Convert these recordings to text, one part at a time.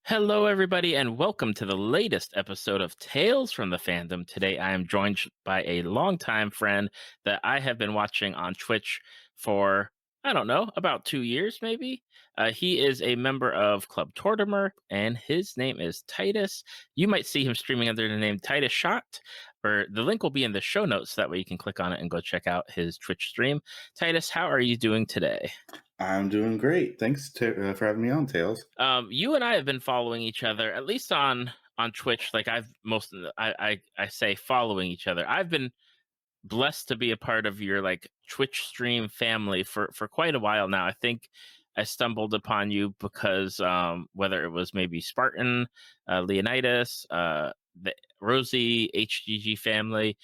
Hello, everybody, and welcome to the latest episode of Tales from the Fandom. Today, I am joined by a longtime friend that I have been watching on Twitch for, I don't know, about 2 years, maybe. He is a member of Club Tortimer, and his name is Titus. You might see him streaming under the name Tidushot, or the link will be in the show notes. So that way, you can click on it and go check out his Twitch stream. Titus, how are you doing today? I'm doing great. Thanks for having me on, Tails. You and I have been following each other, at least on Twitch. Like I've most of the, I say following each other. I've been blessed to be a part of your like Twitch stream family for quite a while now. I think I stumbled upon you because whether it was maybe Spartan, Leonidas, the Rosie HGG family,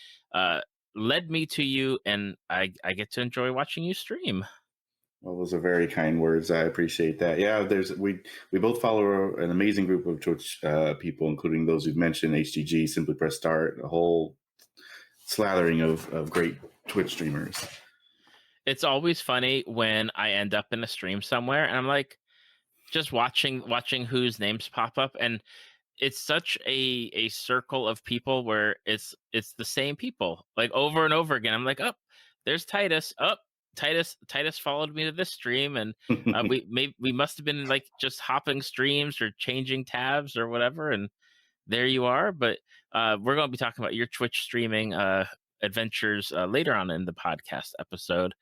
led me to you, and I get to enjoy watching you stream. Well, those are very kind words. I appreciate that. Yeah, we both follow an amazing group of Twitch people, including those you've mentioned, HGG, Simply Press Start, a whole slathering of great Twitch streamers. It's always funny when I end up in a stream somewhere and I'm like just watching whose names pop up, and it's such a circle of people where it's the same people like over and over again. I'm like, oh, there's Titus. Oh, Titus followed me to this stream, and we must have been like just hopping streams or changing tabs or whatever, and there you are. But we're going to be talking about your Twitch streaming adventures later on in the podcast episode.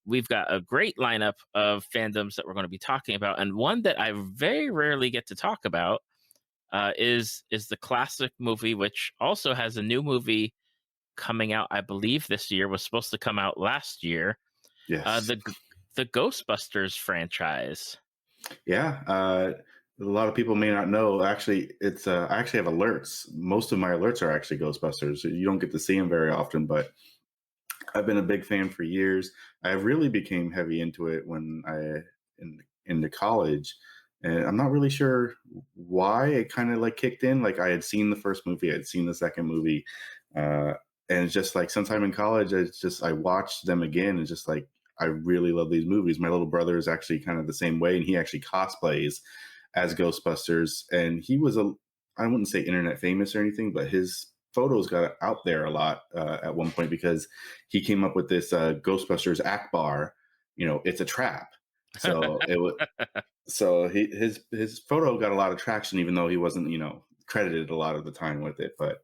We've got a great lineup of fandoms that we're going to be talking about, and one that I very rarely get to talk about is the classic movie, which also has a new movie coming out. I believe this year, was supposed to come out last year. Yes. The Ghostbusters franchise. Yeah. A lot of people may not know. Actually, it's I actually have alerts. Most of my alerts are actually Ghostbusters. You don't get to see them very often, but I've been a big fan for years. I really became heavy into it when into college, and I'm not really sure why it kind of like kicked in. Like I had seen the first movie, I had seen the second movie, and it's just like sometime in college, I watched them again, and just like I really love these movies. My little brother is actually kind of the same way, and he actually cosplays as Ghostbusters, and he was I wouldn't say internet famous or anything, but his photos got out there a lot at one point because he came up with this Ghostbusters Akbar. It's a trap. So it was his photo got a lot of traction, even though he wasn't credited a lot of the time with it. But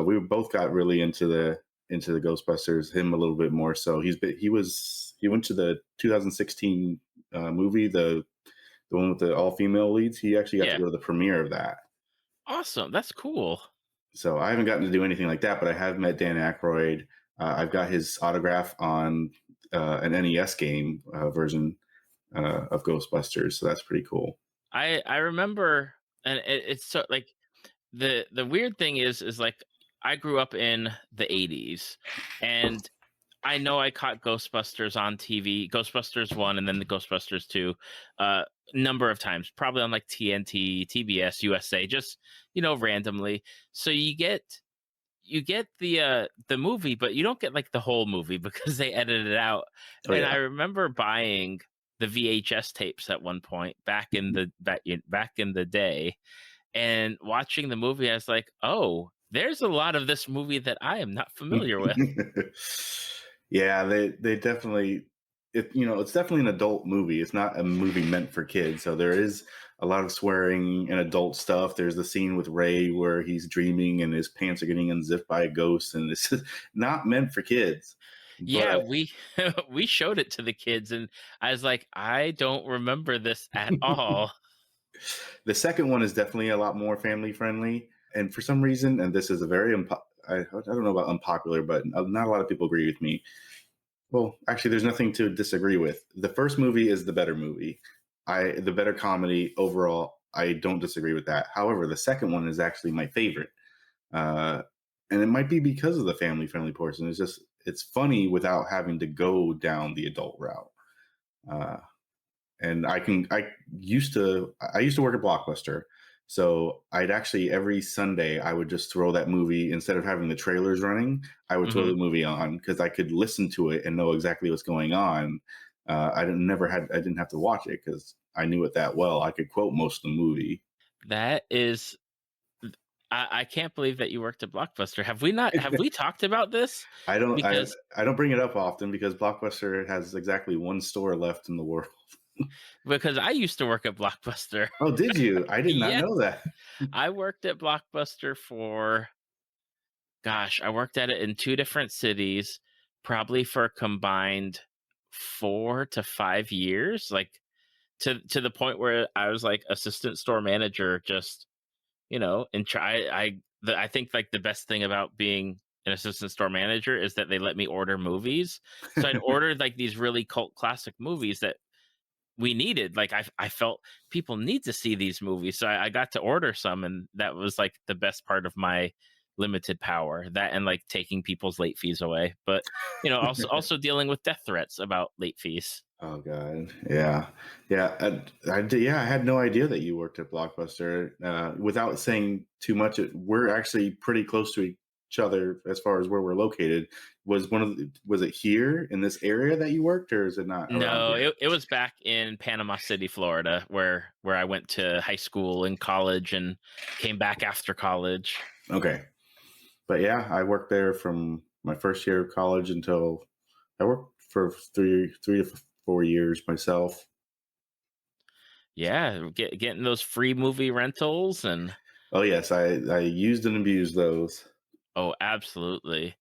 we both got really into the Ghostbusters. Him a little bit more so. He went to the 2016 movie, the one with the all female leads. He actually got to Yeah, go to the premiere of that. awesome. That's cool. So I haven't gotten to do anything like that, but I have met Dan Aykroyd. I've got his autograph on an NES game version of Ghostbusters, so that's pretty cool. I remember, and it's so like the weird thing is like I grew up in the 80s, and I know I caught Ghostbusters on TV, Ghostbusters 1 and then the Ghostbusters 2 number of times, probably on like TNT, TBS, USA, just randomly. So you get the movie, but you don't get like the whole movie because they edited it out. Oh And I yeah. remember buying the VHS tapes at one point back in the day, and watching the movie. I was like, oh, there's a lot of this movie that I am not familiar with. Yeah, they definitely it's definitely an adult movie. It's not a movie meant for kids. So there is a lot of swearing and adult stuff. There's the scene with Ray where he's dreaming and his pants are getting unzipped by a ghost, and it's not meant for kids. Yeah, But we we showed it to the kids, and I was like, I don't remember this at all. the second one is definitely a lot more family friendly. And for some reason, and this is a very I don't know about unpopular, but not a lot of people agree with me. Well, actually, there's nothing to disagree with. The first movie is the better movie. The better comedy overall. I don't disagree with that. However, the second one is actually my favorite, uh, and it might be because of the family friendly portion. It's funny without having to go down the adult route. Uh, and I used to work at Blockbuster, so I'd actually every Sunday I would just throw that movie instead of having the trailers running. I would throw Hmm. the movie on because I could listen to it and know exactly what's going on. I didn't have to watch it because I knew it that well. I could quote most of the movie. That is, I can't believe that you worked at Blockbuster. Have we talked about this? I don't I Because I don't bring it up often because Blockbuster has exactly one store left in the world. because I used to work at Blockbuster. Oh, did you? I did not Yeah, know that. I worked at Blockbuster for, gosh, I worked at it in 2 different cities, probably for a combined 4 to 5 years, like, to the point where I was, like, assistant store manager, just, and I think, like, the best thing about being an assistant store manager is that they let me order movies. So I'd ordered, like, these really cult classic movies that we needed. Like, I felt people need to see these movies, so I got to order some, and that was like the best part of my limited power. That and like taking people's late fees away, but also dealing with death threats about late fees. Oh God, yeah, yeah. Yeah, I had no idea that you worked at Blockbuster. Without saying too much, we're actually pretty close to each other as far as where we're located. Was it here in this area that you worked, or is it not around No, here? it was back in Panama City, Florida, where I went to high school and college and came back after college. Okay, but yeah, I worked there from my first year of college until I worked for three to 4 years myself. Yeah, getting those free movie rentals and Oh yes, I used and abused those. oh, absolutely.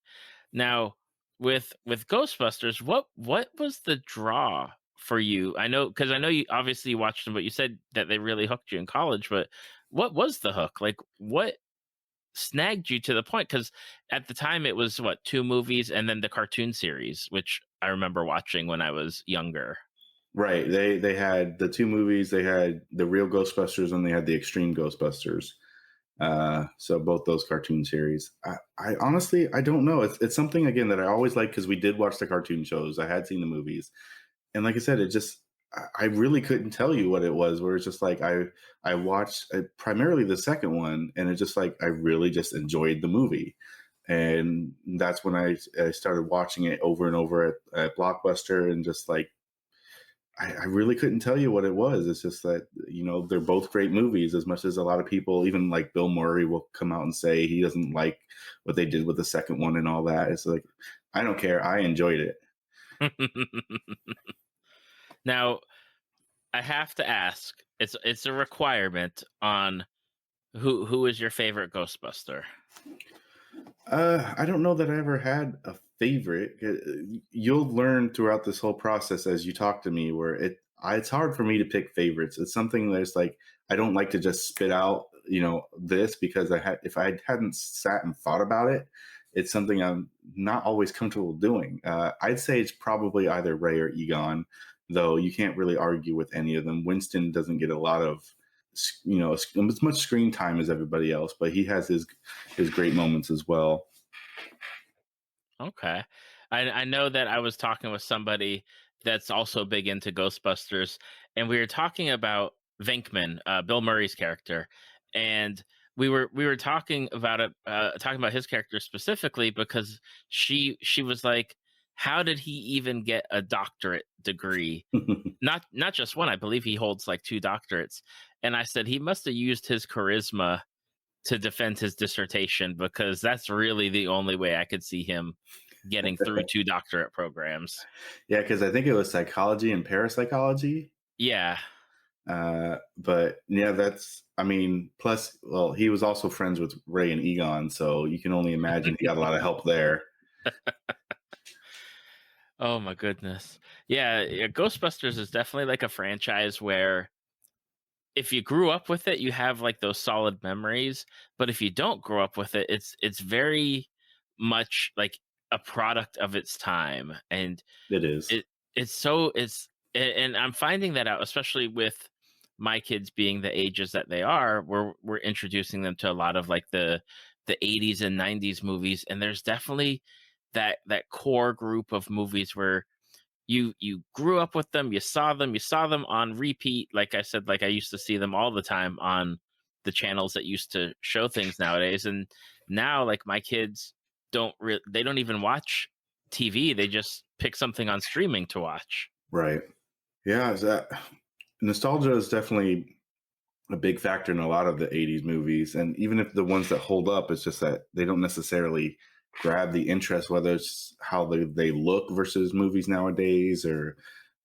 Now, with Ghostbusters, what was the draw for you? I know, because I know you obviously watched them, but you said that they really hooked you in college. But what was the hook? Like, what snagged you to the point? Because at the time, it was what, 2 movies and then the cartoon series, which I remember watching when I was younger. Right. They had the two movies. They had the real Ghostbusters and they had the Extreme Ghostbusters. So both those cartoon series. I honestly I don't know. It's something again that I always like because we did watch the cartoon shows. I had seen the movies, and like I said, it just I really couldn't tell you what it was. Where it's just like I watched primarily the second one, and it just like I really just enjoyed the movie, and that's when I started watching it over and over at Blockbuster, and just like I really couldn't tell you what it was. It's just that, they're both great movies, as much as a lot of people, even like Bill Murray, will come out and say he doesn't like what they did with the second one and all that. It's like, I don't care. I enjoyed it. Now, I have to ask. It's a requirement on who is your favorite Ghostbuster. I don't know that I ever had a favorite. You'll learn throughout this whole process as you talk to me, where it's hard for me to pick favorites. It's something that's like I don't like to just spit out, this because if I hadn't sat and thought about it, it's something I'm not always comfortable doing. I'd say it's probably either Ray or Egon, though you can't really argue with any of them. Winston doesn't get a lot of as much screen time as everybody else, but he has his great moments as well. Okay. I know that I was talking with somebody that's also big into Ghostbusters, and we were talking about Venkman, Bill Murray's character, and we were talking about it, talking about his character specifically because she was like, how did he even get a doctorate degree? Not just one. I believe he holds like 2 doctorates. And I said he must have used his charisma to defend his dissertation, because that's really the only way I could see him getting through 2 doctorate programs. Yeah, because I think it was psychology and parapsychology. Yeah. But yeah, I mean, plus, well, he was also friends with Ray and Egon, so you can only imagine he got a lot of help there. Oh my goodness. Yeah, Ghostbusters is definitely like a franchise where if you grew up with it, you have like those solid memories. But if you don't grow up with it, it's very much like a product of its time. And It is. it it's so it's and I'm finding that out, especially with my kids being the ages that they are. We're introducing them to a lot of like the 80s and 90s movies, and there's definitely that core group of movies where you grew up with them, you saw them on repeat. Like I said, like I used to see them all the time on the channels that used to show things nowadays. And now like my kids they don't even watch TV. They just pick something on streaming to watch. Right. Yeah, is that nostalgia is definitely a big factor in a lot of the 80s movies. And even if the ones that hold up, it's just that they don't necessarily grab the interest, whether it's how they look versus movies nowadays or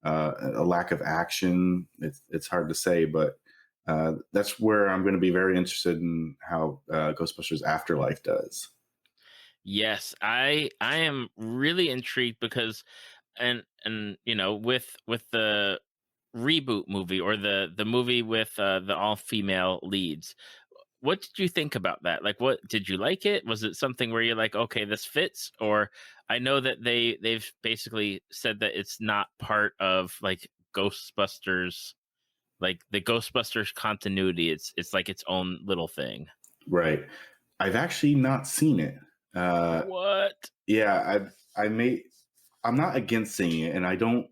a lack of action. It's hard to say, but that's where I'm going to be very interested in how Ghostbusters Afterlife does. Yes, I am really intrigued because and with the reboot movie or the movie with the all female leads, what did you think about that? Like, what did you like it? Was it something where you're like, okay, this fits? Or I know that they've basically said that it's not part of like Ghostbusters, like the Ghostbusters continuity. It's like its own little thing. Right. I've actually not seen it. Uh, What? yeah, I may I'm not against seeing it, and I don't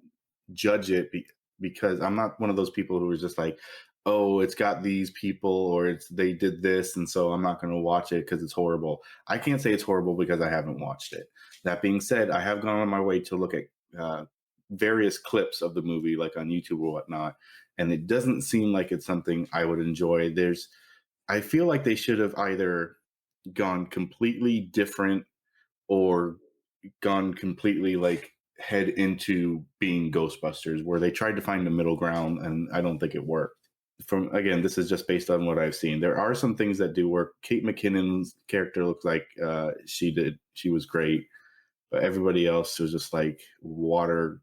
judge it because I'm not one of those people who is just like, oh, it's got these people or it's they did this, and so I'm not going to watch it because it's horrible. I can't say it's horrible because I haven't watched it. That being said, I have gone on my way to look at various clips of the movie, like on YouTube or whatnot, and it doesn't seem like it's something I would enjoy. I feel like they should have either gone completely different or gone completely like head into being Ghostbusters, where they tried to find a middle ground, and I don't think it worked. From again, this is just based on what I've seen. There are some things that do work. Kate McKinnon's character looks like she did; she was great, but everybody else was just like watered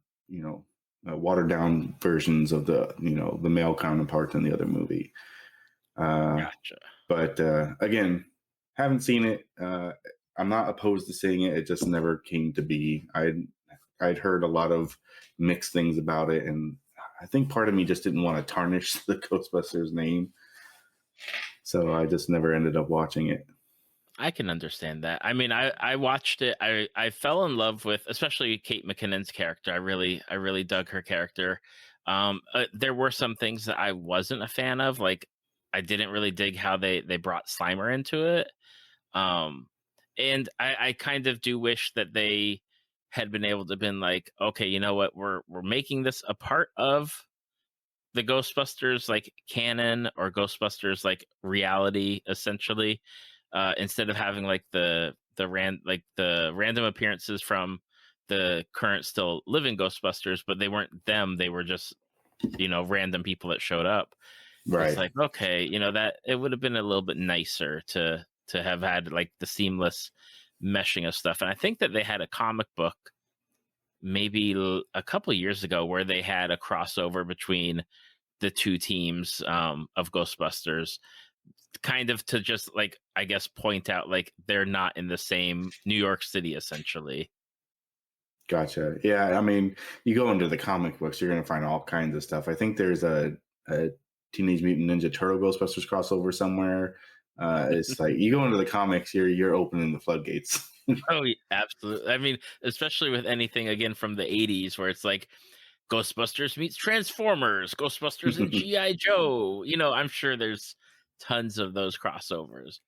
down versions of the male counterparts in the other movie. Uh, Gotcha. but again, haven't seen it. I'm not opposed to seeing it. It just never came to be. I'd heard a lot of mixed things about it, and I think part of me just didn't want to tarnish the Ghostbusters name, so I just never ended up watching it. I can understand that. I mean, I watched it. I fell in love with especially Kate McKinnon's character. I really dug her character. There were some things that I wasn't a fan of. Like I didn't really dig how they brought Slimer into it. Um, and I kind of do wish that they had been able to been like, okay, you know what, we're making this a part of the Ghostbusters like canon or Ghostbusters like reality essentially, instead of having like the random appearances from the current still living Ghostbusters, but they weren't them, they were just random people that showed up. It's Right. like, okay, that it would have been a little bit nicer to have had like the seamless meshing of stuff. And I think that they had a comic book maybe a couple years ago where they had a crossover between the two teams of Ghostbusters, kind of to just like I guess point out like they're not in the same New York City essentially. Gotcha. Yeah, I mean, you go into the comic books, you're going to find all kinds of stuff. I think there's a Teenage Mutant Ninja Turtle Ghostbusters crossover somewhere. It's like you go into the comics, you're opening the floodgates. Oh, absolutely. I mean, especially with anything again from the '80s, where it's like Ghostbusters meets Transformers, Ghostbusters and GI Joe. I'm sure there's tons of those crossovers.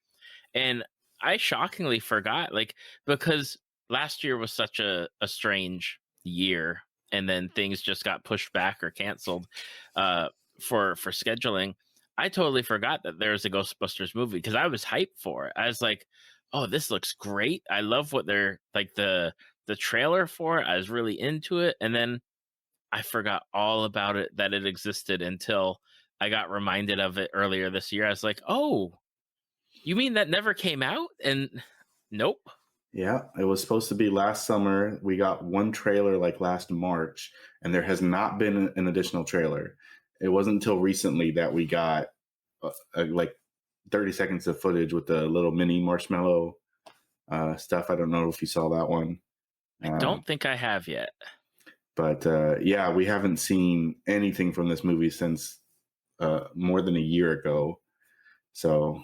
And I shockingly forgot, like, because last year was such a strange year, and then things just got pushed back or canceled uh, for scheduling. I totally forgot that there was a Ghostbusters movie because I was hyped for it. I was like, "Oh, this looks great! I love what they're like the trailer for it. I was really into it, and then I forgot all about it that it existed until I got reminded of it earlier this year. I was like, "Oh, you mean that never came out?" And nope. Yeah, it was supposed to be last summer. We got one trailer like last March, and there has not been an additional trailer. It wasn't until recently that we got like 30 seconds of footage with the little mini marshmallow stuff. I don't know if you saw that one. I Uh, don't think I have yet. but yeah, we haven't seen anything from this movie since more than a year ago. So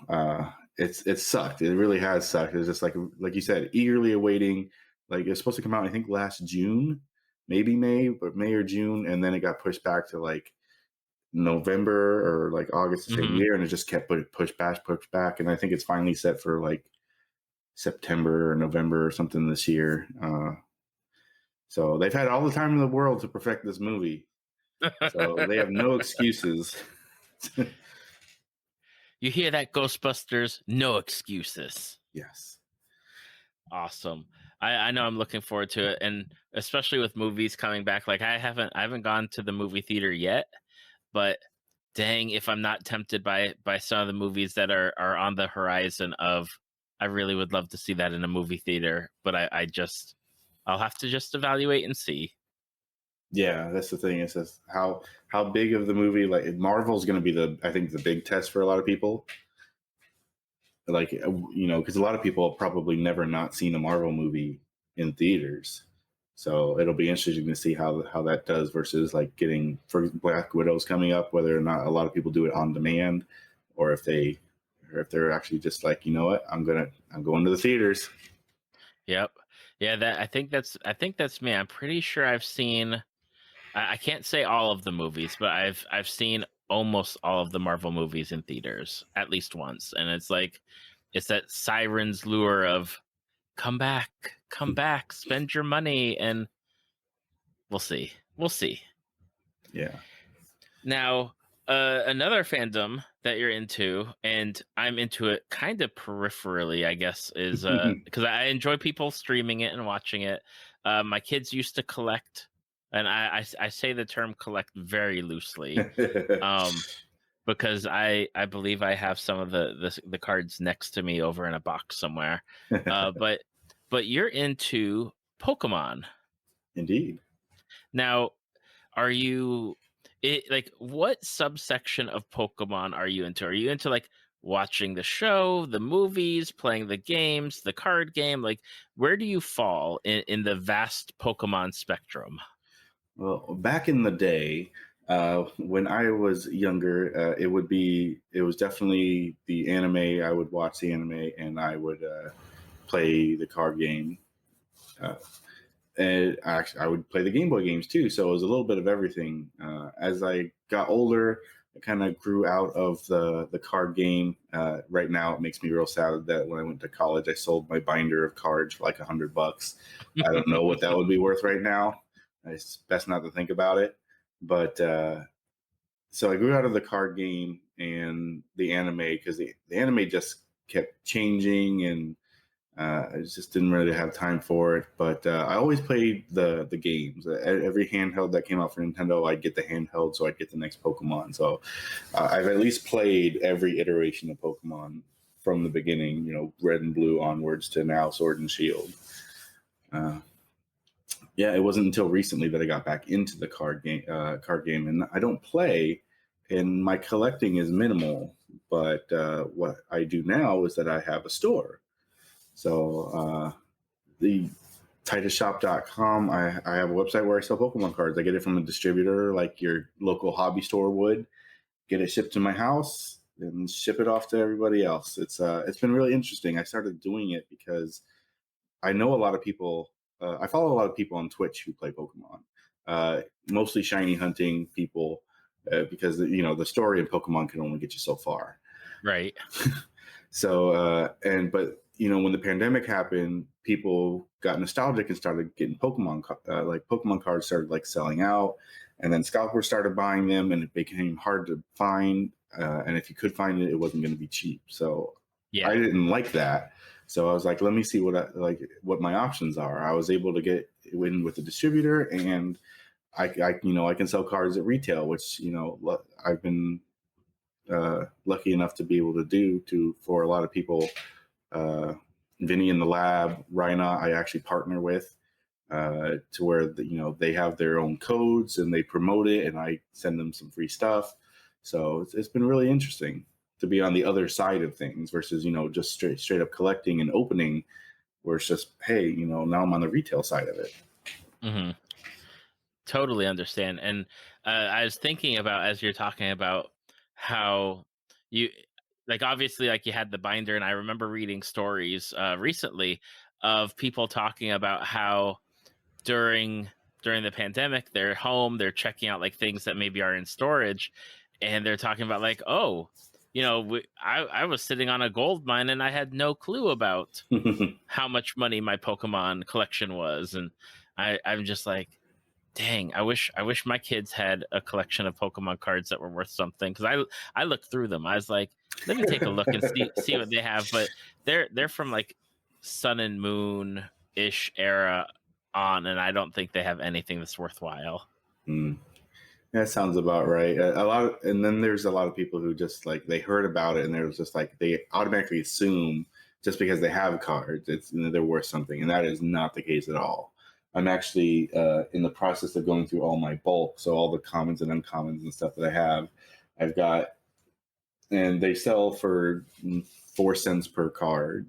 it's sucked. It really has sucked. It's just like you said, eagerly awaiting. Like it's supposed to come out, I think last June, maybe May, but May or June, and then it got pushed back to like November or like August the same Mhm. year, and it just kept pushed back, and I think it's finally set for like September or November or something this year. So they've had all the time in the world to perfect this movie. So they have no excuses. You hear that, Ghostbusters? No excuses. Yes. Awesome. I know I'm looking forward to it, and especially with movies coming back. Like I haven't gone to the movie theater yet, but dang, if I'm not tempted by some of the movies that are on the horizon of, I really would love to see that in a movie theater, but I'll have to just evaluate and see. Yeah, that's the thing. It says how big of the movie, like Marvel's going to be I think the big test for a lot of people. Like because a lot of people have probably never not seen a Marvel movie in theaters. So it'll be interesting to see how that does versus like getting for Black Widows coming up, whether or not a lot of people do it on demand, or if they're actually just like, you know what, I'm going to the theaters. Yep. Yeah, that I think that's me. I'm pretty sure I've seen, I can't say all of the movies, but I've seen almost all of the Marvel movies in theaters at least once. And it's like it's that siren's lure of come back, spend your money, and we'll see. We'll see. Yeah. Now, another fandom that you're into, and I'm into it kind of peripherally, I guess, is because I enjoy people streaming it and watching it. My kids used to collect, and I say the term collect very loosely, um, because I believe I have some of the cards next to me over in a box somewhere. But you're into Pokemon Indeed. now. Are you like, what subsection of Pokemon are you into? Are you into like watching the show, the movies, playing the games, the card game? Like, where do you fall in the vast Pokemon spectrum? Well, back in the day, when I was younger, it was definitely the anime. I would watch the anime and I would play the card game. Uh, and I would play the Game Boy games too. So it was a little bit of everything. As I got older, I kind of grew out of the card game. Right now, it makes me real sad that when I went to college, I sold my binder of cards for like $100. I don't know what that would be worth right now. It's best not to think about it. But so I grew out of the card game and the anime because the anime just kept changing and I just didn't really have time for it, but I always played the games. Every handheld that came out for Nintendo, I'd get the handheld, so I'd get the next Pokemon. So I've at least played every iteration of Pokemon from the beginning, Red and Blue onwards to now Sword and Shield. Uh, yeah, it wasn't until recently that I got back into the card game, and I don't play, and my collecting is minimal. But what I do now is that I have a store. So the Tidushot.com, I have a website where I sell Pokemon cards. I get it from a distributor like your local hobby store would. Get it shipped to my house and ship it off to everybody else. It's been really interesting. I started doing it because I know a lot of people. I follow a lot of people on Twitch who play Pokemon, mostly shiny hunting people, because the story in Pokemon can only get you so far. Right. So but when the pandemic happened, people got nostalgic and started getting Pokemon like Pokemon cards started like selling out, and then scalpers started buying them, and it became hard to find. And if you could find it, it wasn't going to be cheap. So Yeah. I didn't like that. So I was like, let me see what my options are. I was able to get in with the distributor, and I can sell cards at retail, which I've been lucky enough to be able to do for a lot of people. Vinny in the lab, Rhina, I actually partner with to where they have their own codes and they promote it, and I send them some free stuff. So it's been really interesting to be on the other side of things versus just straight up collecting and opening, where it's just, hey, now I'm on the retail side of it. Mm-hmm. Totally understand. And I was thinking about, as you're talking about, how you, like, obviously, like, you had the binder, and I remember reading stories recently of people talking about how during the pandemic, they're home, they're checking out like things that maybe are in storage, and they're talking about like, oh, I was sitting on a gold mine and I had no clue about how much money my Pokemon collection was. And I'm just like, dang, I wish my kids had a collection of Pokemon cards that were worth something, because I looked through them. I was like, let me take a look and see what they have, but they're from like Sun and Moon ish era on, and I don't think they have anything that's worthwhile. Mm, that sounds about right. A lot of, and then there's a lot of people who just like they heard about it and they're just like they automatically assume just because they have cards, they're worth something, and that is not the case at all. I'm actually in the process of going through all my bulk, so all the commons and uncommons and stuff that I have, I've got, and they sell for 4 cents per card,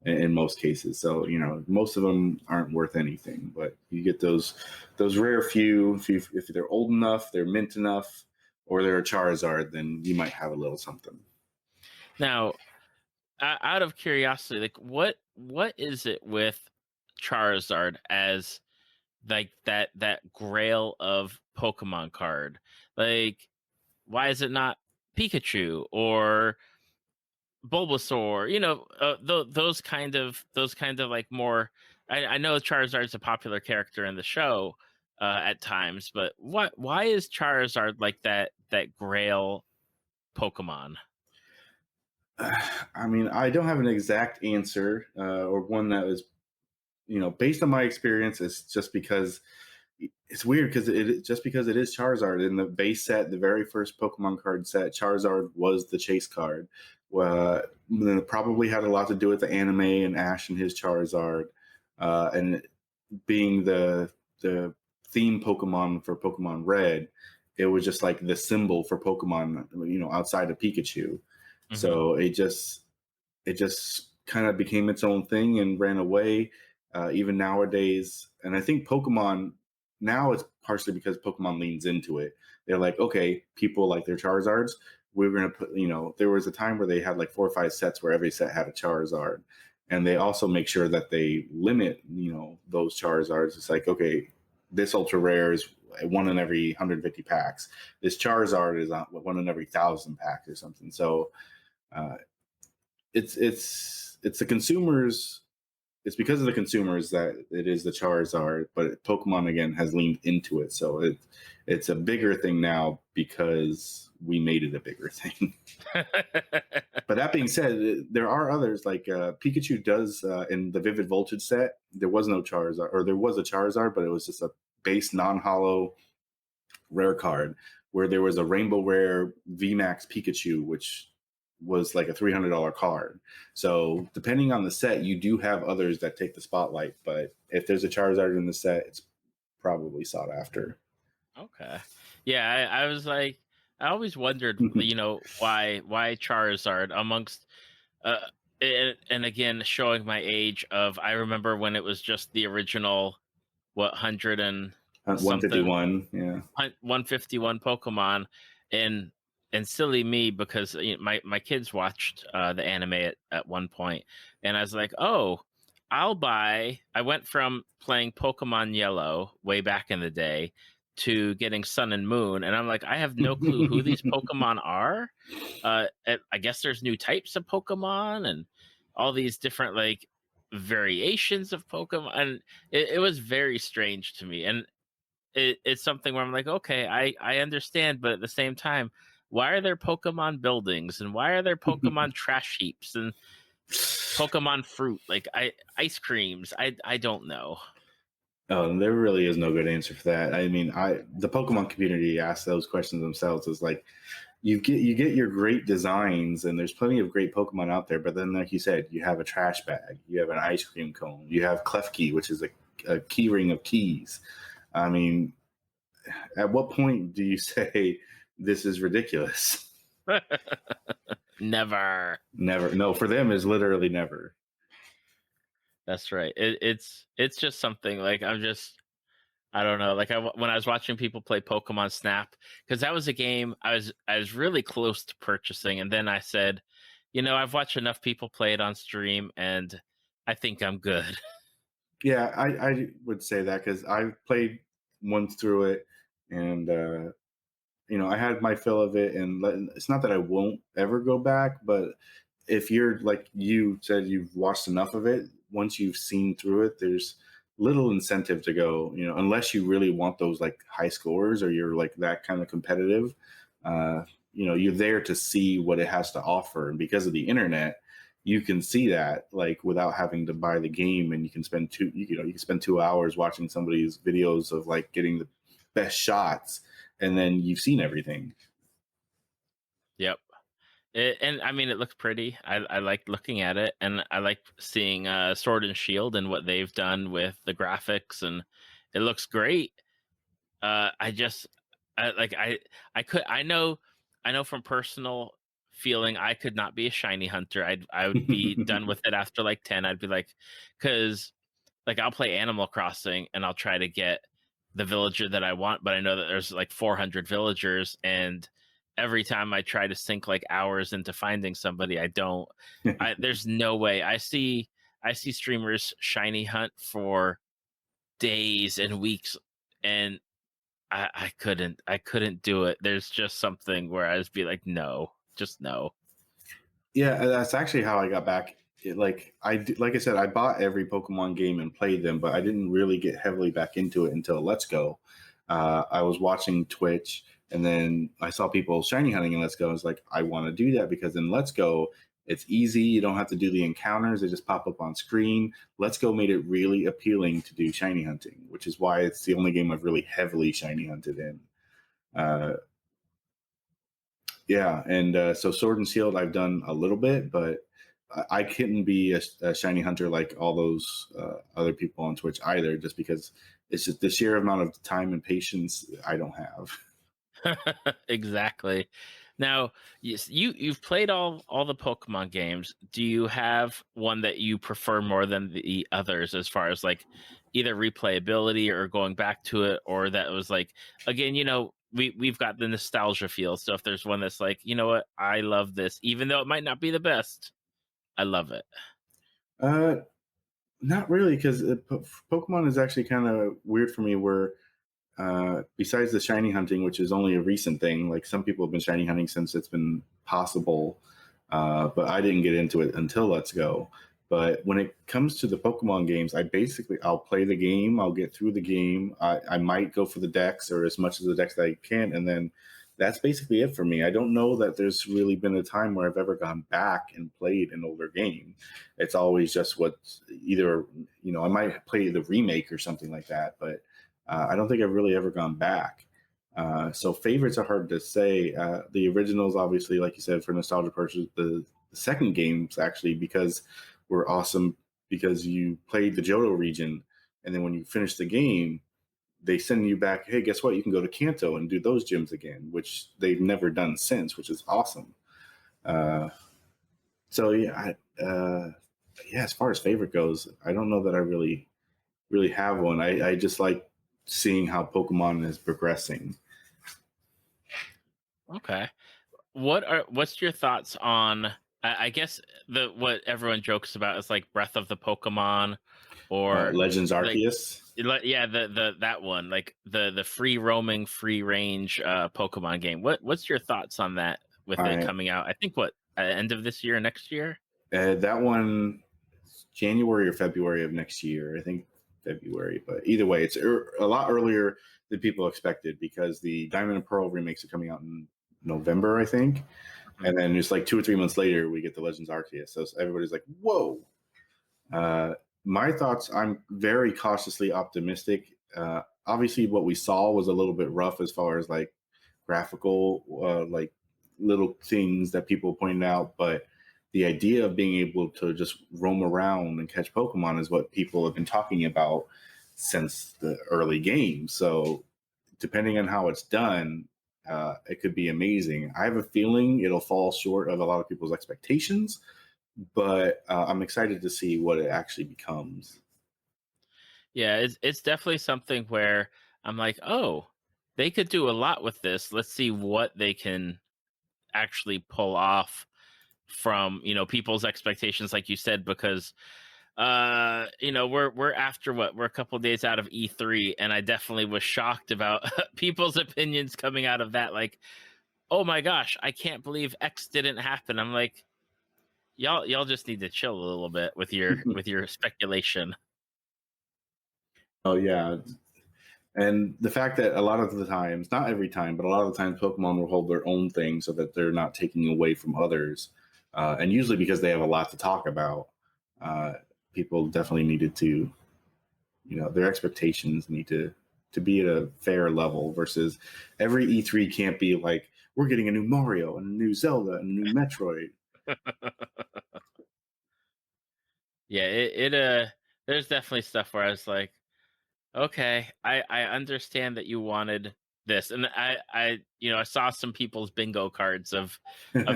in most cases. So most of them aren't worth anything, but you get those rare few. If they're old enough, they're mint enough, or they're a Charizard, then you might have a little something. Now, out of curiosity, like what is it with Charizard as like that grail of Pokemon card? Like, why is it not Pikachu or Bulbasaur? Those kind of like more. I know Charizard is a popular character in the show at times, but why is Charizard like that grail Pokemon? I mean, I don't have an exact answer or one that is, based on my experience. It's just because it's weird because just because it is Charizard in the base set, the very first Pokemon card set, Charizard was the chase card. It probably had a lot to do with the anime and Ash and his Charizard, and being the theme Pokemon for Pokemon Red. It was just like the symbol for Pokemon, outside of Pikachu. Hmm. So it just kind of became its own thing and ran away. Even nowadays, and I think Pokemon now it's partially because Pokemon leans into it. They're like, okay, people like their Charizards. We're gonna put, there was a time where they had like 4 or 5 sets where every set had a Charizard, and they also make sure that they limit, those Charizards. It's like, okay, this ultra rare is one in every 150 packs. This Charizard is one in every 1,000 packs or something. So uh, it's the consumers. It's because of the consumers that it is the Charizard, but Pokemon again has leaned into it, so it's a bigger thing now because we made it a bigger thing. But that being said, there are others like Pikachu does in the Vivid Voltage set. There was no Charizard, or there was a Charizard, but it was just a base non-hollow rare card where there was a Rainbow Rare VMAX Pikachu, which was like a $300 card. So depending on the set, you do have others that take the spotlight. But if there's a Charizard in the set, it's probably sought after. Okay. Yeah, I was like, I always wondered, why Charizard amongst, uh, and again, showing my age of, I remember when it was just the original, what, 100 and something, 151, yeah. 151 Pokemon, and silly me, because my kids watched the anime at one point, and I was like, oh, I'll buy. I went from playing Pokemon Yellow way back in the day to getting Sun and Moon, and I'm like, I have no clue who these Pokemon are. I guess there's new types of Pokemon and all these different like variations of Pokemon, and it was very strange to me. And it's something where I'm like, okay, I understand, but at the same time, why are there Pokemon buildings and why are there Pokemon trash heaps and Pokemon fruit, like ice creams? I don't know. Oh, there really is no good answer for that. I mean, the Pokemon community asks those questions themselves. Is like you get your great designs, and there's plenty of great Pokemon out there. But then, like you said, you have a trash bag, you have an ice cream cone, you have Klefki, which is a key ring of keys. I mean, at what point do you say this is ridiculous? Never. Never. No, for them is literally never. That's right. It's just something like I don't know. Like when I was watching people play Pokemon Snap, because that was a game I was really close to purchasing, and then I said, I've watched enough people play it on stream, and I think I'm good. Yeah, I would say that because I've played once through it, and I had my fill of it. And it's not that I won't ever go back, but if you're like you said, you've watched enough of it. Once you've seen through it, little incentive to go, unless you really want those like high scores or you're like that kind of competitive. Uh, you're there to see what it has to offer, and because of the internet, you can see that like without having to buy the game, and you can spend you can spend 2 hours watching somebody's videos of like getting the best shots, and then you've seen everything. Yep. And I mean, it looks pretty. I like looking at it, and I like seeing Sword and Shield and what they've done with the graphics, and it looks great. I just like I know from personal feeling I could not be a shiny hunter. I would be done with it after like 10. I'd be like, because like I'll play Animal Crossing and I'll try to get the villager that I want, but I know that there's like 400 villagers, and every time I try to sink like hours into finding somebody, I don't. There's no way. I see streamers shiny hunt for days and weeks, and I couldn't do it. There's just something where I just be like, no, just no. Yeah, that's actually how I got back. Like I said, I bought every Pokemon game and played them, but I didn't really get heavily back into it until Let's Go. I was watching Twitch, and then I saw people shiny hunting in Let's Go. I was like, I want to do that because in Let's Go, it's easy. You don't have to do the encounters; they just pop up on screen. Let's Go made it really appealing to do shiny hunting, which is why it's the only game I've really heavily shiny hunted in. Uh, Yeah, and so Sword and Shield I've done a little bit, but I couldn't be a shiny hunter like all those other people on Twitch either, just because it's just the sheer amount of time and patience I don't have. Exactly. Now, you've played all the Pokemon games. Do you have one that you prefer more than the others as far as like either replayability or going back to it, or that was like again, we've got the nostalgia feel. So if there's one that's like, you know what, I love this, even though it might not be the best, I love it. Uh, Not really, because Pokemon is actually kind of weird for me. Where besides the shiny hunting, which is only a recent thing, like some people have been shiny hunting since it's been possible, but I didn't get into it until Let's Go. But when it comes to the Pokemon games, I'll play the game, I'll get through the game. I might go for the decks or as much of the decks that I can, and then that's basically it for me. I don't know that there's really been a time where I've ever gone back and played an older game. It's always just what's either, I might play the remake or something like that, but I don't think I've really ever gone back. So favorites are hard to say. The originals, obviously, like you said, for nostalgia purposes, the second games actually because were awesome because you played the Johto region, and then when you finish the game, they send you back. Hey, guess what? You can go to Kanto and do those gyms again, which they've never done since, which is awesome. Uh, so yeah. As far as favorite goes, I don't know that I really have one. I just like seeing how Pokemon is progressing. Okay. What's your thoughts on I guess the what everyone jokes about is like Breath of the Pokemon, or Legends like Arceus. yeah, the that one, like the free roaming, free range Pokemon game. What's your thoughts on that with it I coming out? I think what end of this year, next year? That one, January or February of next year. I think February, but either way, it's a lot earlier than people expected because the Diamond and Pearl remakes are coming out in November, I think, Mhm. and then just like 2 or 3 months later, we get the Legends Arceus. So everybody's like, "Whoa!" Uh, my thoughts: I'm very cautiously optimistic. Obviously, what we saw was a little bit rough as far as like graphical, like little things that people pointed out, but the idea of being able to just roam around and catch Pokemon is what people have been talking about since the early game. So, depending on how it's done, it could be amazing. I have a feeling it'll fall short of a lot of people's expectations, but I'm excited to see what it actually becomes. Yeah, it's definitely something where I'm like, oh, they could do a lot with this. Let's see what they can actually pull off from people's expectations, like you said, because we're after what, we're a couple days out of E3, and I definitely was shocked about people's opinions coming out of that, like, oh my gosh, I can't believe X didn't happen. I'm like, y'all just need to chill a little bit with your speculation. Oh yeah, and the fact that a lot of the times, not every time, but a lot of the times, Pokemon will hold their own thing so that they're not taking away from others, and usually because they have a lot to talk about. Uh, People definitely needed to, their expectations need to be at a fair level versus every E3 can't be like we're getting a new Mario and a new Zelda and a new Metroid. Yeah, there's definitely stuff where I was like, okay, I understand that you wanted this, and I saw some people's bingo cards of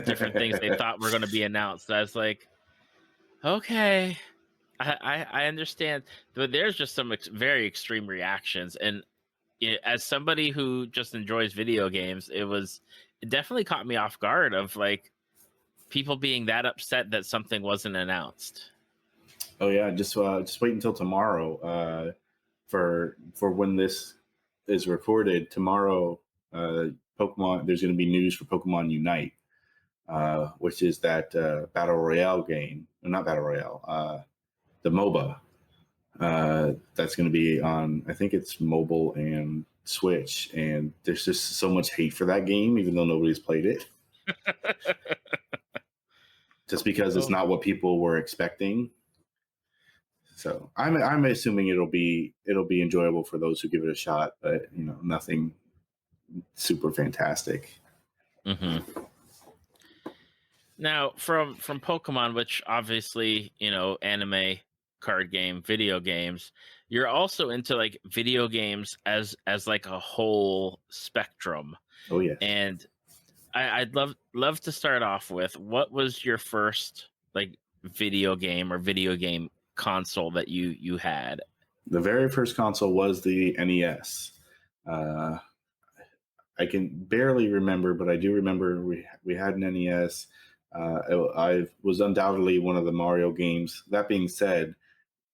different things they thought were going to be announced. I was like, okay, I understand, but there's just some very extreme reactions, and as somebody who just enjoys video games, it definitely caught me off guard of like people being that upset that something wasn't announced. Oh yeah, just wait until tomorrow for when this is recorded. Tomorrow, Pokemon. There's going to be news for Pokemon Unite, which is that battle royale game. Not battle royale. The MOBA. That's going to be on. I think it's mobile and Switch, and there's just so much hate for that game, even though nobody's played it, just because it's Oh. not what people were expecting. So I'm assuming it'll be enjoyable for those who give it a shot, but nothing super fantastic. Hmm. Now, from Pokemon, which obviously, anime, card game, video games, you're also into like video games as like a whole spectrum. Oh yes, And I'd love to start off with, what was your first like video game or video game console that you had? the very first console was the NES. Uh, I can barely remember, but I do remember we had an NES. I was undoubtedly one of the Mario games. That being said,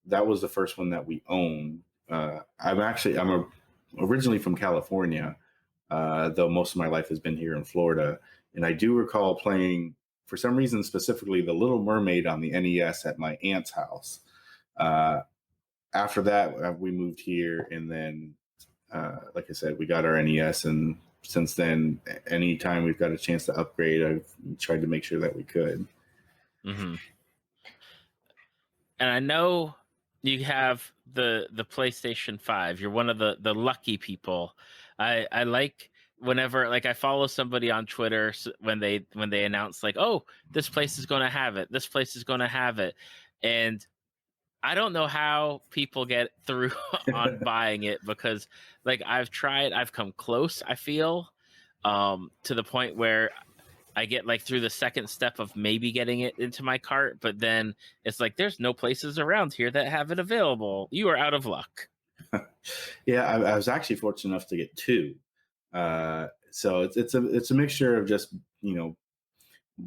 that was the first one that we owned. Originally from California, though most of my life has been here in Florida, and I do recall playing for some reason specifically the Little Mermaid on the NES at my aunt's house. Uh, After that, we moved here, and then, like I said, we got our NES, and since then, anytime we've got a chance to upgrade, I've tried to make sure that we could. Hmm. And I know you have the PlayStation 5. You're one of the lucky people. I like whenever like I follow somebody on Twitter when they announce like, "Oh, this place is going to have it. This place is going to have it." And I don't know how people get through on buying it, because like I've come close, I feel, to the point where I get like through the second step of maybe getting it into my cart, but then it's like there's no places around here that have it available. You are out of luck. Yeah, I was actually fortunate enough to get two. So it's a mixture of just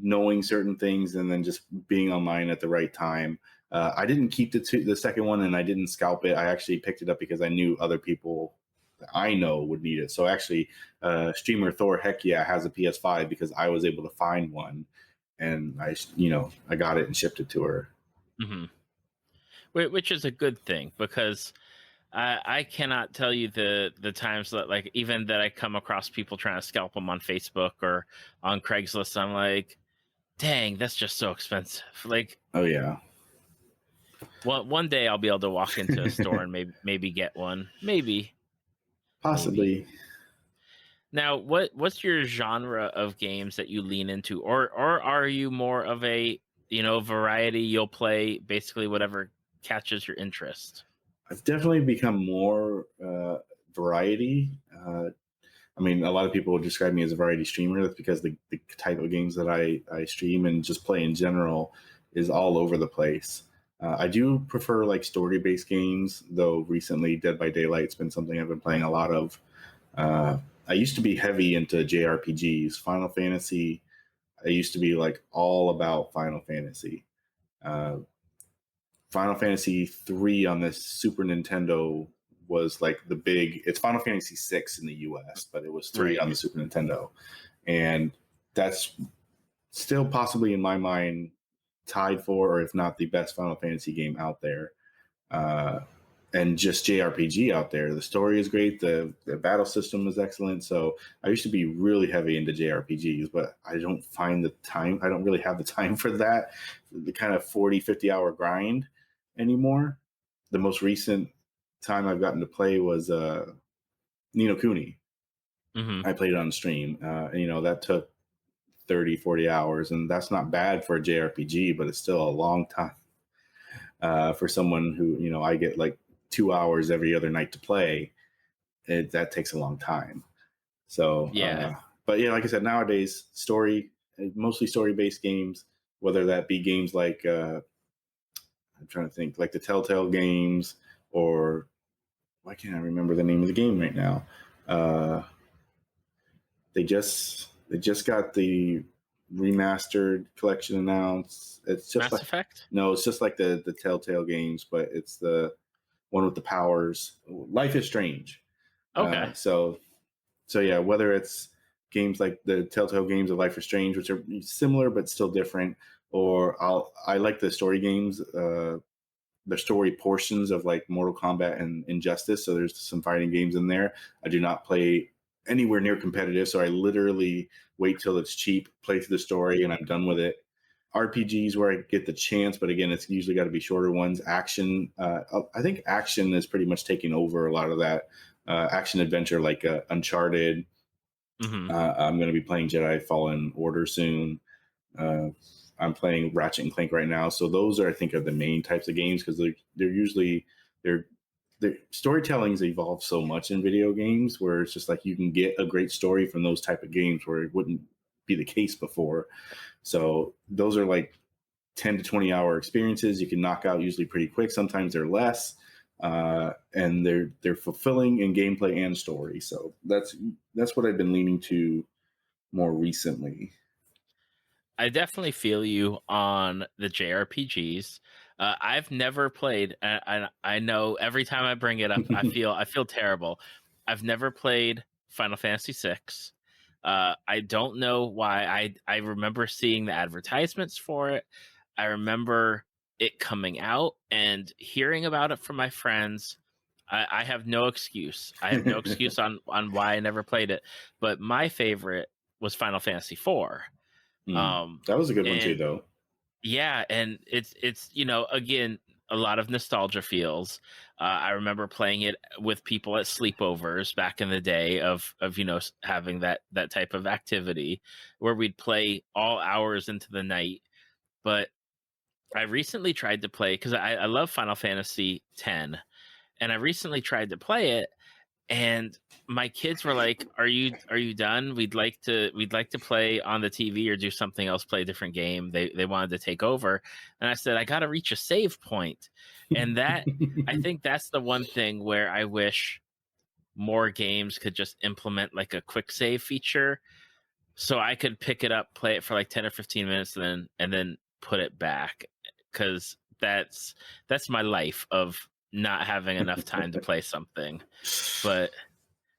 knowing certain things and then just being online at the right time. I didn't keep the second one, and I didn't scalp it. I actually picked it up because I knew other people that I know would need it. So actually, streamer Thor Heck yeah has a PS5 because I was able to find one, and I got it and shipped it to her. Hmm. Which is a good thing, because I cannot tell you the times that like even that I come across people trying to scalp them on Facebook or on Craigslist. I'm like, dang, that's just so expensive. Like Oh yeah. one day I'll be able to walk into a store and maybe get one. Maybe. Possibly. Now, what's your genre of games that you lean into, or are you more of a variety? You'll play basically whatever catches your interest. I've definitely become more variety. I mean, a lot of people would describe me as a variety streamer. That's because the type of games that I stream and just play in general is all over the place. I do prefer like story based games, though recently Dead by Daylight's been something I've been playing a lot of. Uh, I used to be heavy into JRPGs. Final Fantasy, I used to be like all about Final Fantasy. Uh, Final Fantasy 3 on the Super Nintendo was like the big. It's Final Fantasy 6 in the US, but it was 3 Right. on the Super Nintendo, and that's still possibly in my mind tied for, or if not the best Final Fantasy game out there. Uh, and just JRPG out there. The story is great. The battle system is excellent. So I used to be really heavy into JRPGs, but I don't find the time. I don't really have the time for that, the kind of 40-50 hour grind anymore. The most recent time I've gotten to play was Nino Kuni. Hmm. I played it on stream. And, that took 30-40 hours, and that's not bad for a JRPG, but it's still a long time for someone who, I get like 2 hours every other night to play. That takes a long time. So, Yeah. but yeah, like I said, nowadays mostly story based games, whether that be games like I'm trying to think, like the Telltale games, or why can't I remember the name of the game right now? Uh, they just got the remastered collection announced. It's just Mass like, Effect. no, it's just like the Telltale games, but it's the one with the powers. Life is Strange. Okay. So yeah, whether it's games like the Telltale games of Life is Strange, which are similar but still different, or I like the story games, the story portions of like Mortal Kombat and Injustice. So there's some fighting games in there. I do not play anywhere near competitive, so I literally wait till it's cheap, play through the story, and I'm done with it. RPGs where I get the chance, but again, it's usually got to be shorter ones. Action, I think action is pretty much taking over a lot of that. Action adventure like Uncharted. Hmm. I'm going to be playing Jedi Fallen Order soon. Uh, I'm playing Ratchet and Clank right now, so those are, I think, are the main types of games, because they're usually they're the storytelling's evolved so much in video games, where it's just like you can get a great story from those type of games where it wouldn't be the case before. So those are like 10 to 20 hour experiences you can knock out usually pretty quick. Sometimes they're less, and they're fulfilling in gameplay and story. So that's what I've been leaning to more recently. I definitely feel you on the JRPGs. I've never played. I know every time I bring it up, I feel terrible. I've never played Final Fantasy VI. I don't know why. I remember seeing the advertisements for it. I remember it coming out and hearing about it from my friends. I have no excuse. I have no excuse on why I never played it. But my favorite was Final Fantasy IV. That was a good one too, And though. yeah, and it's again, a lot of nostalgia feels. I remember playing it with people at sleepovers back in the day of having that type of activity where we'd play all hours into the night. But I recently tried to play, because I love Final Fantasy X, and I recently tried to play it, and my kids were like, "Are you done? We'd like to play on the TV or do something else, play a different game." They wanted to take over, and I said, "I got to reach a save point," and that I think that's the one thing where I wish more games could just implement like a quick save feature, so I could pick it up, play it for like 10 or 15 minutes, and then put it back, because that's my life of not having enough time to play something. But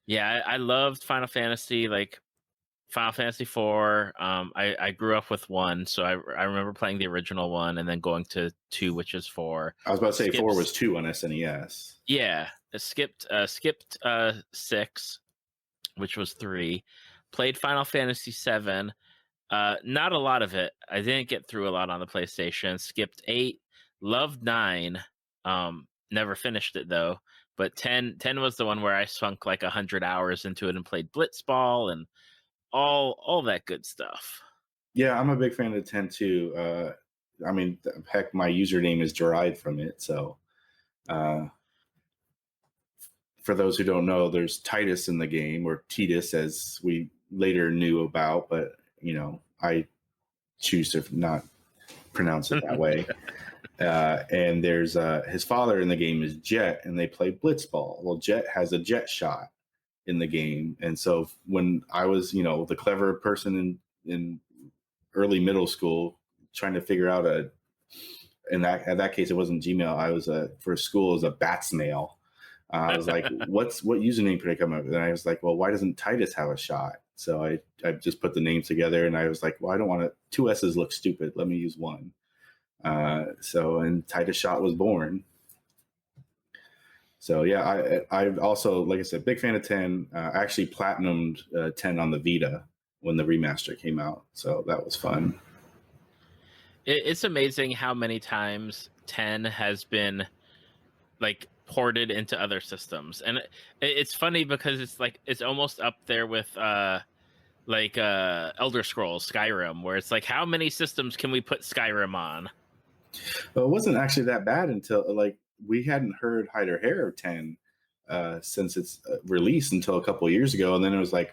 yeah, I loved Final Fantasy, like Final Fantasy IV. I grew up with one, so I remember playing the original one and then going to two, which is four. I was about to say four Skips, was two on SNES. yeah, skipped six, which was three. Played Final Fantasy VII. Not a lot of it. I didn't get through a lot on the PlayStation. Skipped eight. Loved nine. Never finished it though. But 10 was the one where I sunk like 100 hours into it and played Blitzball and all that good stuff. Yeah, I'm a big fan of 10 too. I mean, heck, my username is derived from it. So, uh, for those who don't know, there's Titus in the game, or Titus, as we later knew about, but I choose to not pronounce it that way. And there's his father in the game is Jet, and they play Blitzball. Well, Jet has a jet shot in the game, and so when I was, the clever person in early middle school, trying to figure out in that case it wasn't Gmail. I was for school as a bats mail. I was like, what username could I come up with? And I was like, well, why doesn't Titus have a shot? So I just put the names together, and I was like, well, I don't want to. Two S's look stupid. Let me use one. And Titus Shot was born. So yeah, I also, like I said, big fan of 10. I actually platinumed 10 on the Vita when the remaster came out, so that was fun. It's amazing how many times 10 has been like ported into other systems, and it's funny because it's like it's almost up there with Elder Scrolls Skyrim, where it's like how many systems can we put Skyrim on? But it wasn't actually that bad until like we hadn't heard hide or hair of 10 since its release until a couple of years ago, and then it was like,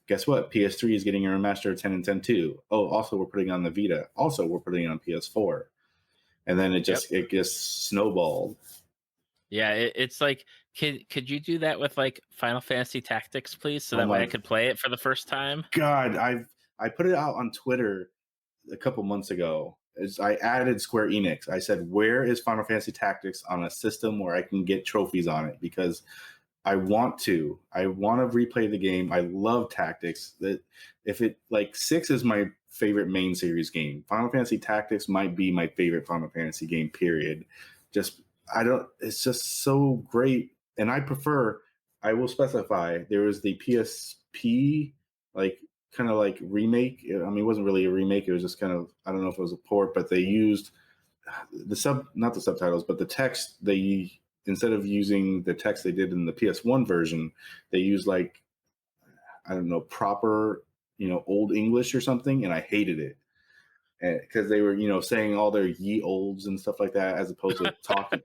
guess what? PS3 is getting a remaster of 10 and 10 too. Oh, also we're putting it on the Vita. Also we're putting it on PS4, and then Yep. it just snowballed. Yeah, it's like could you do that with like Final Fantasy Tactics, please, so Oh that way I my could play it for the first time? God, I put it out on Twitter a couple months ago. Is I added Square Enix. I said, where is Final Fantasy Tactics on a system where I can get trophies on it? Because I want to. I want to replay the game. I love Tactics. That if it like 6 is my favorite main series game. Final Fantasy Tactics might be my favorite Final Fantasy game. Period. Just I don't. It's just so great, and I prefer. I will specify there was the PSP like kind of like remake. I mean, it wasn't really a remake. It was just kind of, I don't know if it was a port, but they used not the subtitles, but the text. They instead of using the text they did in the PS1 version, they used like, I don't know, proper, old English or something, and I hated it because they were, saying all their ye olds and stuff like that as opposed to talking.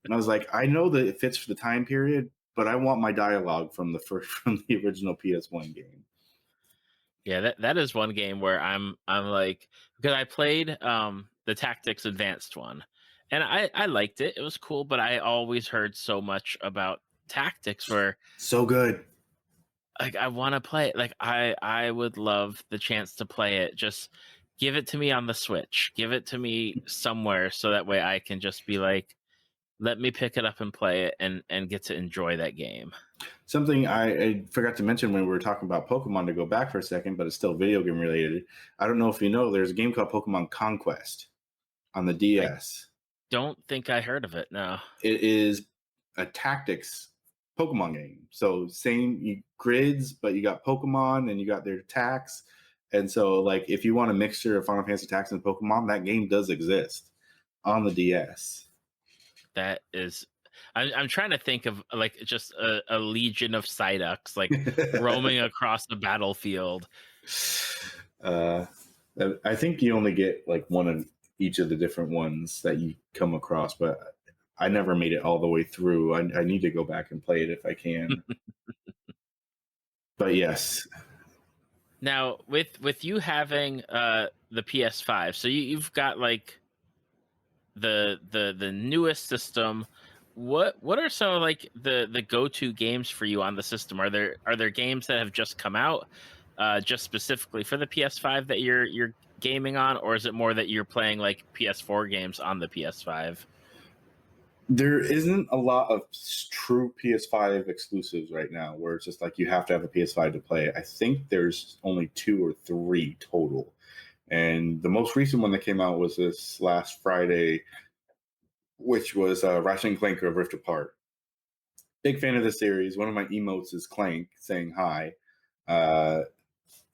And I was like, I know that it fits for the time period, but I want my dialogue from the first from the original PS1 game. Yeah, that is one game where I'm like, because I played the Tactics Advanced one, and I liked it. It was cool, but I always heard so much about Tactics where So good. like I want to play it. Like I would love the chance to play it. Just give it to me on the Switch. Give it to me somewhere so that way I can just be like, let me pick it up and play it and get to enjoy that game. Something I forgot to mention when we were talking about Pokemon, to go back for a second, but it's still video game related. I don't know if you know, there's a game called Pokemon Conquest on the I DS. don't think I heard of it. No. It is a tactics Pokemon game. So grids, but you got Pokemon and you got their attacks. And so, like, if you want a mixture of Final Fantasy Tactics and Pokemon, that game does exist on the DS. That is, I'm trying to think of like just a legion of Psyducks like roaming across the battlefield. uh, I think you only get like one of each of the different ones that you come across, but I never made it all the way through. I need to go back and play it if I can. But yes, Now with you having the PS5, so you've got like the newest system. What are some of like the go-to games for you on the system? Are there games that have just come out just specifically for the PS5 that you're gaming on, or is it more that you're playing like PS4 games on the PS5? there isn't a lot of true PS5 exclusives right now where it's just like you have to have a PS5 to play it. I think there's only 2 or 3 total. And the most recent one that came out was this last Friday, which was Ratchet and Clank Rift Apart. Big fan of the series. One of my emotes is Clank saying hi. Uh,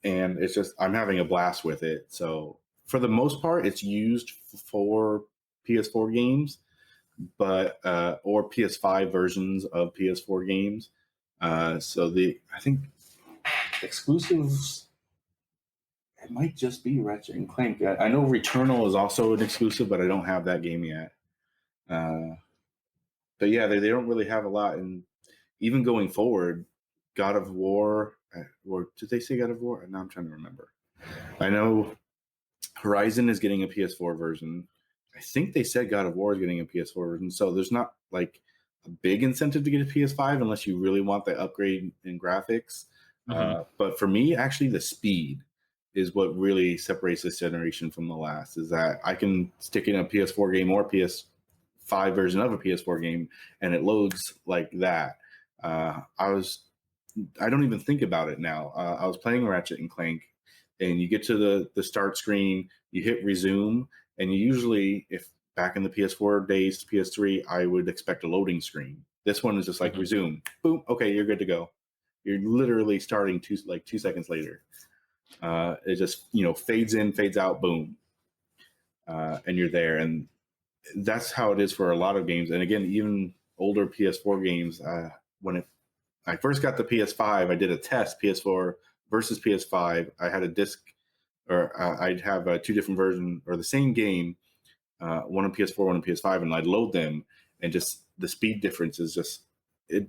and it's just, I'm having a blast with it. So for the most part, it's used for PS4 games, but or PS5 versions of PS4 games. So I think exclusives, it might just be Ratchet and Clank. I know Returnal is also an exclusive, but I don't have that game yet. Uh, but yeah, they don't really have a lot. And even going forward, God of War, or did they say God of War? Now I'm trying to remember. I know Horizon is getting a PS4 version. I think they said God of War is getting a PS4 version. So there's not like a big incentive to get a PS5 unless you really want the upgrade in graphics. Hmm. But for me, actually, the speed is what really separates this generation from the last. Is that I can stick in a PS4 game or PS5 version of a PS4 game, and it loads like that. I don't even think about it now. I was playing Ratchet and Clank, and you get to the start screen, you hit resume, and you usually, if back in the PS4 days to PS3, I would expect a loading screen. This one is just like Mhm. resume, boom, okay, you're good to go. You're literally starting 2 seconds later. It just fades in, fades out, boom, and you're there. And that's how it is for a lot of games. And again, even older PS4 games. I first got the PS5, I did a test PS4 versus PS5. I had a disc, or I'd have two different versions or the same game, one on PS4, one on PS5, and I'd load them, and just the speed difference is just it.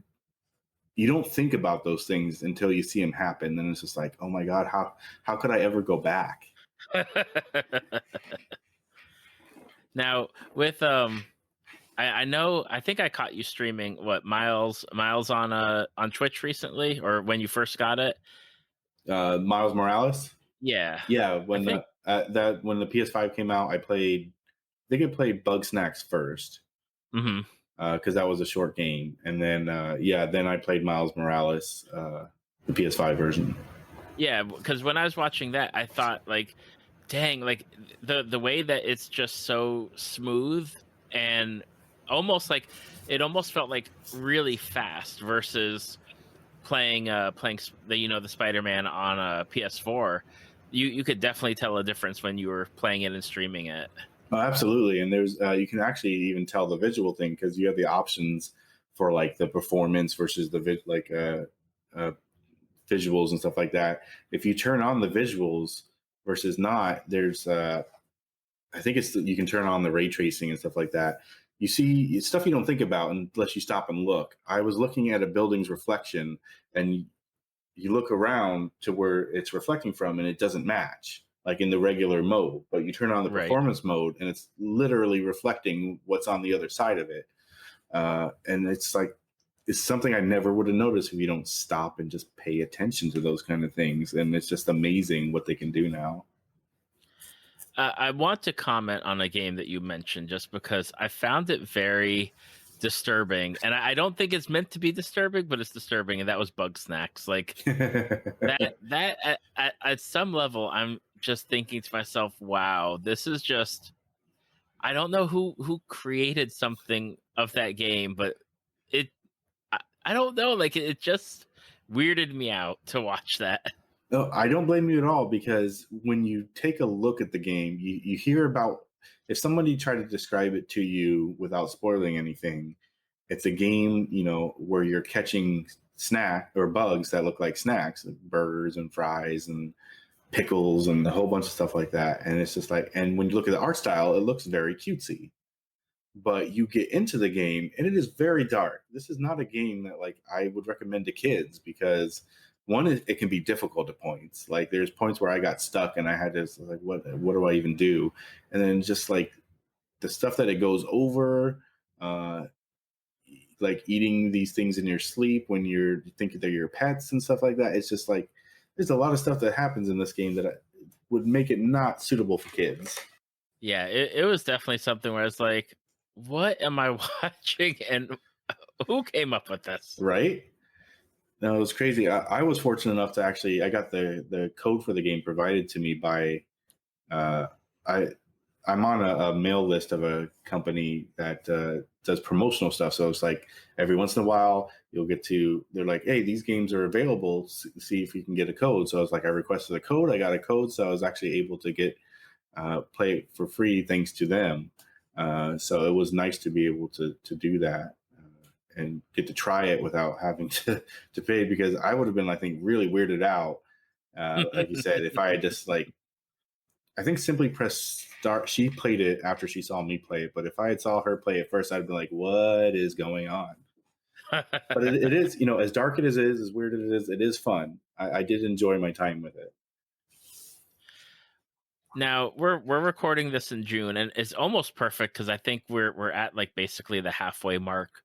You don't think about those things until you see them happen. Then it's just like, oh my god, how could I ever go back? Now with I know I think I caught you streaming what Miles on Twitch recently, or when you first got it. Miles Morales. Yeah. Yeah, I when think when the PS5 came out, I played. I think I played Bug Snacks first mhm. because that was a short game, and then then I played Miles Morales, the PS5 version. Yeah, because when I was watching that, I thought like, dang, like the way that it's just so smooth and almost like it almost felt like really fast versus playing the Spider-Man on a PS4. You could definitely tell a difference when you were playing it and streaming it. Oh, absolutely, and there's you can actually even tell the visual thing because you have the options for like the performance versus the uh, visuals and stuff like that. If you turn on the visuals versus not, there's I think it's you can turn on the ray tracing and stuff like that. You see stuff you don't think about unless you stop and look. I was looking at a building's reflection, and you look around to where it's reflecting from, and it doesn't match like in the regular mode. But you turn on the Right. performance mode, and it's literally reflecting what's on the other side of it. And it's like it's something I never would have noticed if you don't stop and just pay attention to those kind of things. And it's just amazing what they can do now. I want to comment on a game that you mentioned just because I found it very disturbing, and I don't think it's meant to be disturbing, but it's disturbing, and that was Bug Snacks. Like that at some level, I'm just thinking to myself, "Wow, this is just." I don't know who created something of that game, but it I don't know, like it just weirded me out to watch that. No, I don't blame you at all because when you take a look at the game, you hear about if somebody tried to describe it to you without spoiling anything, it's a game, where you're catching snack or bugs that look like snacks, like burgers and fries and pickles and a whole bunch of stuff like that. And it's just like, and when you look at the art style, it looks very cutesy. But you get into the game and it is very dark. This is not a game that like I would recommend to kids because one, it can be difficult at points. Like there's points where I got stuck and I had to like, what do I even do? And then just like the stuff that it goes over, uh, like eating these things in your sleep when you're thinking they're your pets and stuff like that. It's just like there's a lot of stuff that happens in this game that would make it not suitable for kids. Yeah, it was definitely something where I was like, "What am I watching?" And who came up with this? Right? No, it was crazy. I was fortunate enough to actually I got the code for the game provided to me by uh, I I'm on a mail list of a company that does promotional stuff. So it's like every once in a while you'll get to they're like, hey, these games are available. See if you can get a code. So I was like, I requested a code. I got a code, so I was actually able to get play it for free thanks to them. So it was nice to be able to do that and get to try it without having to pay because I would have been, I think, really weirded out. Like you said, if I had just like, I think simply press start. She played it after she saw me play it, but if I had saw her play it first, I'd be like, "What is going on?" But it is, as dark it is, as weird it is fun. I did enjoy my time with it. Now we're recording this in June, and it's almost perfect because I think we're at like basically the halfway mark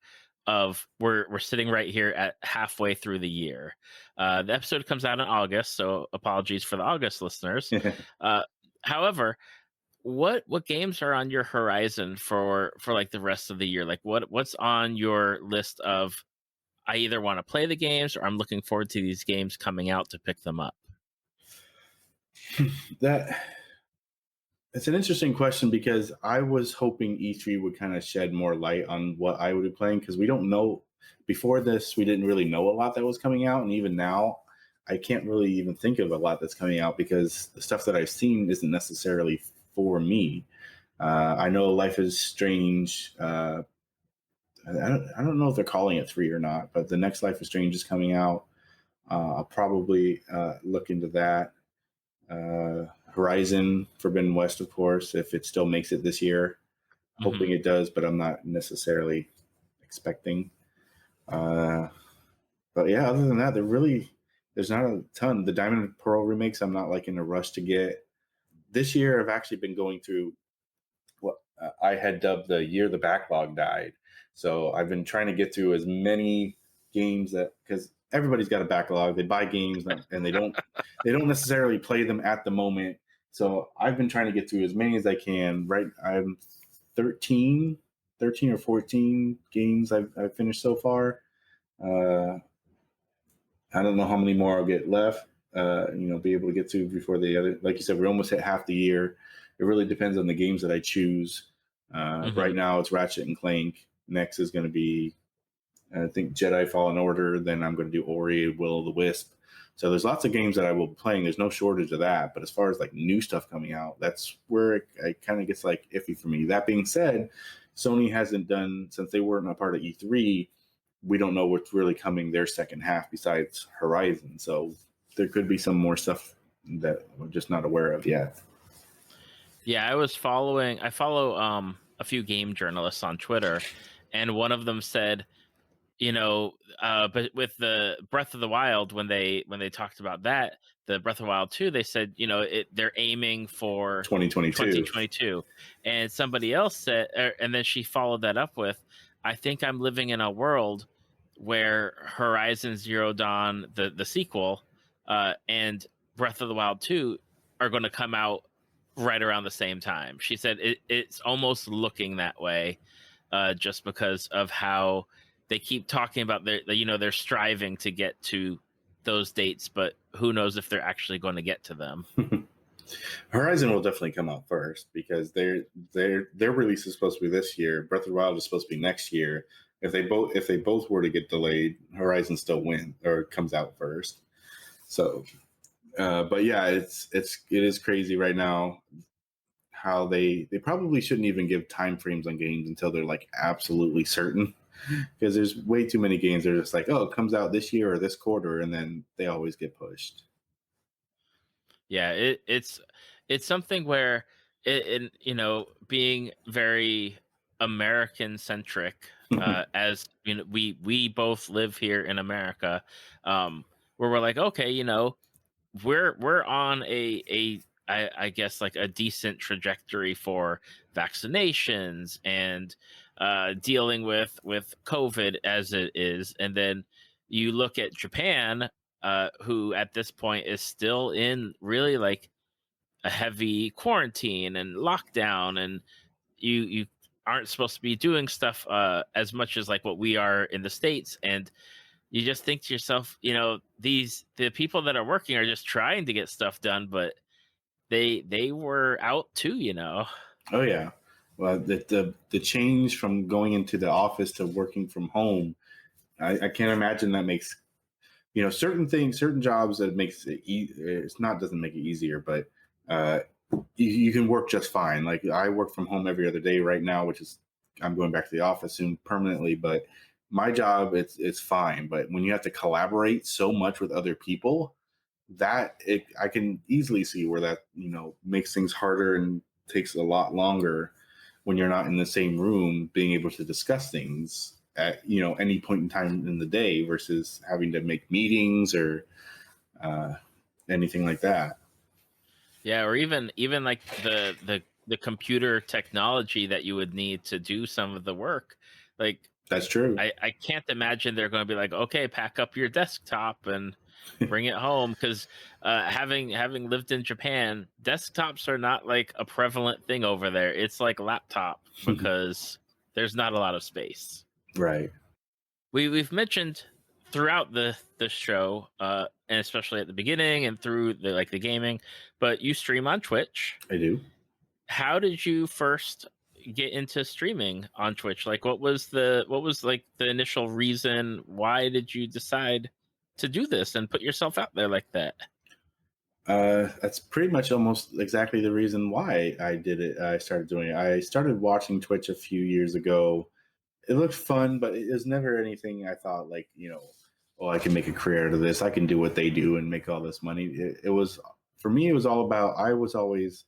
of we're sitting right here at halfway through the year. The episode comes out in August, so apologies for the August listeners. Uh, however, what games are on your horizon for like the rest of the year? Like what's on your list of I either want to play the games or I'm looking forward to these games coming out to pick them up. That it's an interesting question because I was hoping E3 would kind of shed more light on what I would be playing because we don't know. before this, we didn't really know a lot that was coming out, and even now, I can't really even think of a lot that's coming out because the stuff that I've seen isn't necessarily for me. I know Life is Strange. I don't know if they're calling it 3 or not, but the next Life is Strange is coming out. I'll probably look into that. Horizon Forbidden West, of course, if it still makes it this year. Hoping it does, but I'm not necessarily expecting. But yeah, other than that, there's not a ton. The Diamond and Pearl remakes, I'm not like in a rush to get. This year, I've actually been going through what I had dubbed the year the backlog died. So I've been trying to get through as many games that, because everybody's got a backlog. They buy games and they don't necessarily play them at the moment. So I've been trying to get through as many as I can. Right, I'm 13 or 14 games I've finished so far. I don't know how many more I'll get left. Be able to get to before the other. Like you said, we're almost at half the year. It really depends on the games that I choose. Right now, it's Ratchet and Clank. Next is going to be, I think, Jedi Fallen Order. Then I'm going to do Ori, Will of the Wisp. So there's lots of games that I will be playing. There's no shortage of that. But as far as like new stuff coming out, that's where it kind of gets like iffy for me. That being said, Sony hasn't done, since they weren't a part of E3, we don't know what's really coming their second half besides Horizon. So there could be some more stuff that we're just not aware of yet. Yeah, I follow a few game journalists on Twitter, and one of them said, but with the Breath of the Wild, when they talked about that, the Breath of the Wild 2, they said, they're aiming for 2022. And somebody else said, and then she followed that up with, I think I'm living in a world where Horizon Zero Dawn, the sequel, and Breath of the Wild 2 are going to come out right around the same time. She said it's almost looking that way, just because of how they keep talking about they're striving to get to those dates, but who knows if they're actually going to get to them. Horizon will definitely come out first because their release is supposed to be this year. Breath of the Wild is supposed to be next year. If they both were to get delayed, Horizon still wins or comes out first. So, but yeah, it is crazy right now how they probably shouldn't even give time frames on games until they're like absolutely certain, because there's way too many games that are just like, oh, it comes out this year or this quarter, and then they always get pushed. Yeah, it's something where being very American centric, as we both live here in America, where we're like, okay, we're on I guess like a decent trajectory for vaccinations and dealing with COVID as it is, and then you look at Japan, who at this point is still in really like a heavy quarantine and lockdown, and you aren't supposed to be doing stuff as much as like what we are in the States, and you just think to yourself, the people that are working are just trying to get stuff done, but they were out too, Oh yeah. Well, the change from going into the office to working from home, I can't imagine that makes certain jobs that makes it doesn't make it easier, but you can work just fine. Like I work from home every other day right now, which is I'm going back to the office soon permanently, but my job it's fine. But when you have to collaborate so much with other people, I can easily see where that makes things harder and takes a lot longer when you're not in the same room being able to discuss things at any point in time in the day versus having to make meetings or anything like that. Yeah, or even like the computer technology that you would need to do some of the work. Like That's true. I can't imagine they're going to be like, okay, pack up your desktop and bring it home, because having lived in Japan, desktops are not like a prevalent thing over there. It's like laptop because there's not a lot of space. Right. We've mentioned throughout the show, and especially at the beginning and through the gaming, but you stream on Twitch. I do. How did you first get into streaming on Twitch? Like, what was like the initial reason? Why did you decide to do this and put yourself out there like that? That's pretty much almost exactly the reason why I did it. I started doing it. I started watching Twitch a few years ago. It looked fun, but it was never anything I thought like, oh, I can make a career out of this. I can do what they do and make all this money. It was, for me, it was all about, I was always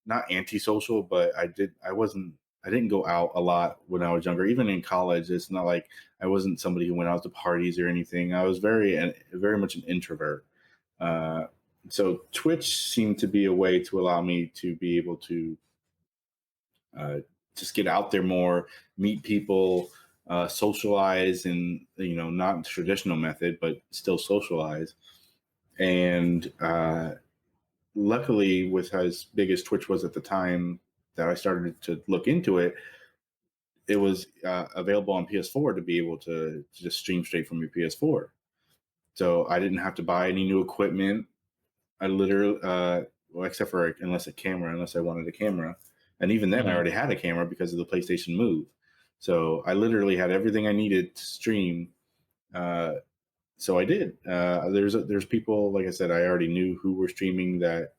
not antisocial, but I didn't go out a lot when I was younger. Even in college, it's not like I wasn't somebody who went out to parties or anything. I was very much an introvert. Uh, so Twitch seemed to be a way to allow me to be able to uh, just get out there more, meet people, socialize, and not traditional method, but still socialize. And luckily, with as big as Twitch was at the time that I started to look into it, it was available on PS4 to be able to just stream straight from your PS4. So I didn't have to buy any new equipment. I literally, well, except for unless I wanted a camera. And even then, I Hmm. already had a camera because of the PlayStation Move. So I literally had everything I needed to stream. Uh, so I did. There's people, like I said, I already knew who were streaming that.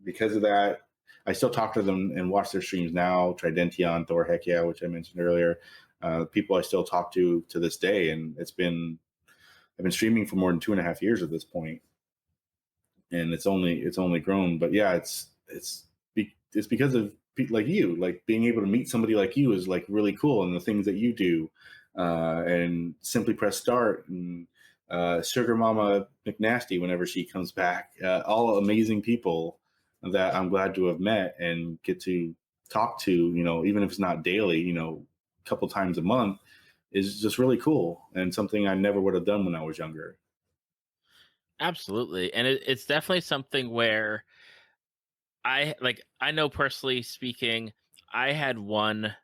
Because of that, I still talk to them and watch their streams now. Tridention, Thor, Heck Yeah, which I mentioned earlier. People I still talk to this day, and I've been streaming for more than 2.5 years at this point, and it's only grown. But yeah, it's because of like you, like being able to meet somebody like you is like really cool, and the things that you do, and Simply Press Start and Sugar Mama McNasty whenever she comes back, all amazing people that I'm glad to have met and get to talk to, even if it's not daily, a couple times a month, is just really cool and something I never would have done when I was younger. Absolutely, and it's definitely something where I know personally speaking, I had one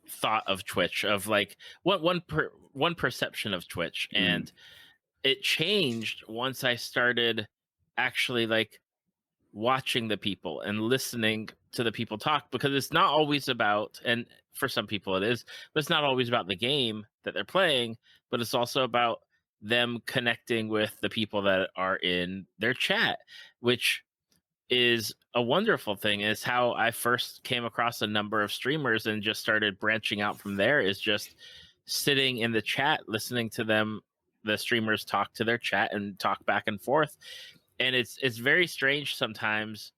thought of Twitch of like one perception of Twitch, Mm, and it changed once I started actually like watching the people and listening to the people talk, because it's not always about, and for some people it is, but it's not always about the game that they're playing, but it's also about them connecting with the people that are in their chat, which is a wonderful thing. Is how I first came across a number of streamers and just started branching out from there, is just sitting in the chat listening to them, the streamers talk to their chat and talk back and forth. And it's very strange sometimes,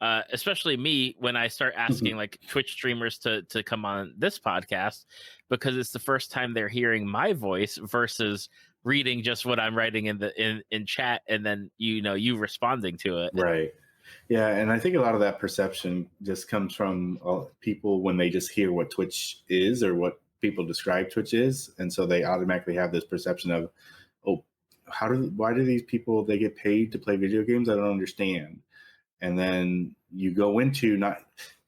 especially me, when I start asking like Twitch streamers to come on this podcast, because it's the first time they're hearing my voice versus reading just what I'm writing in chat, and then you responding to it. right. Yeah, and I think a lot of that perception just comes from people when they just hear what Twitch is or what people describe Twitch is, and so they automatically have this perception of, oh, why do these people they get paid to play video games? I don't understand. And then you go into not,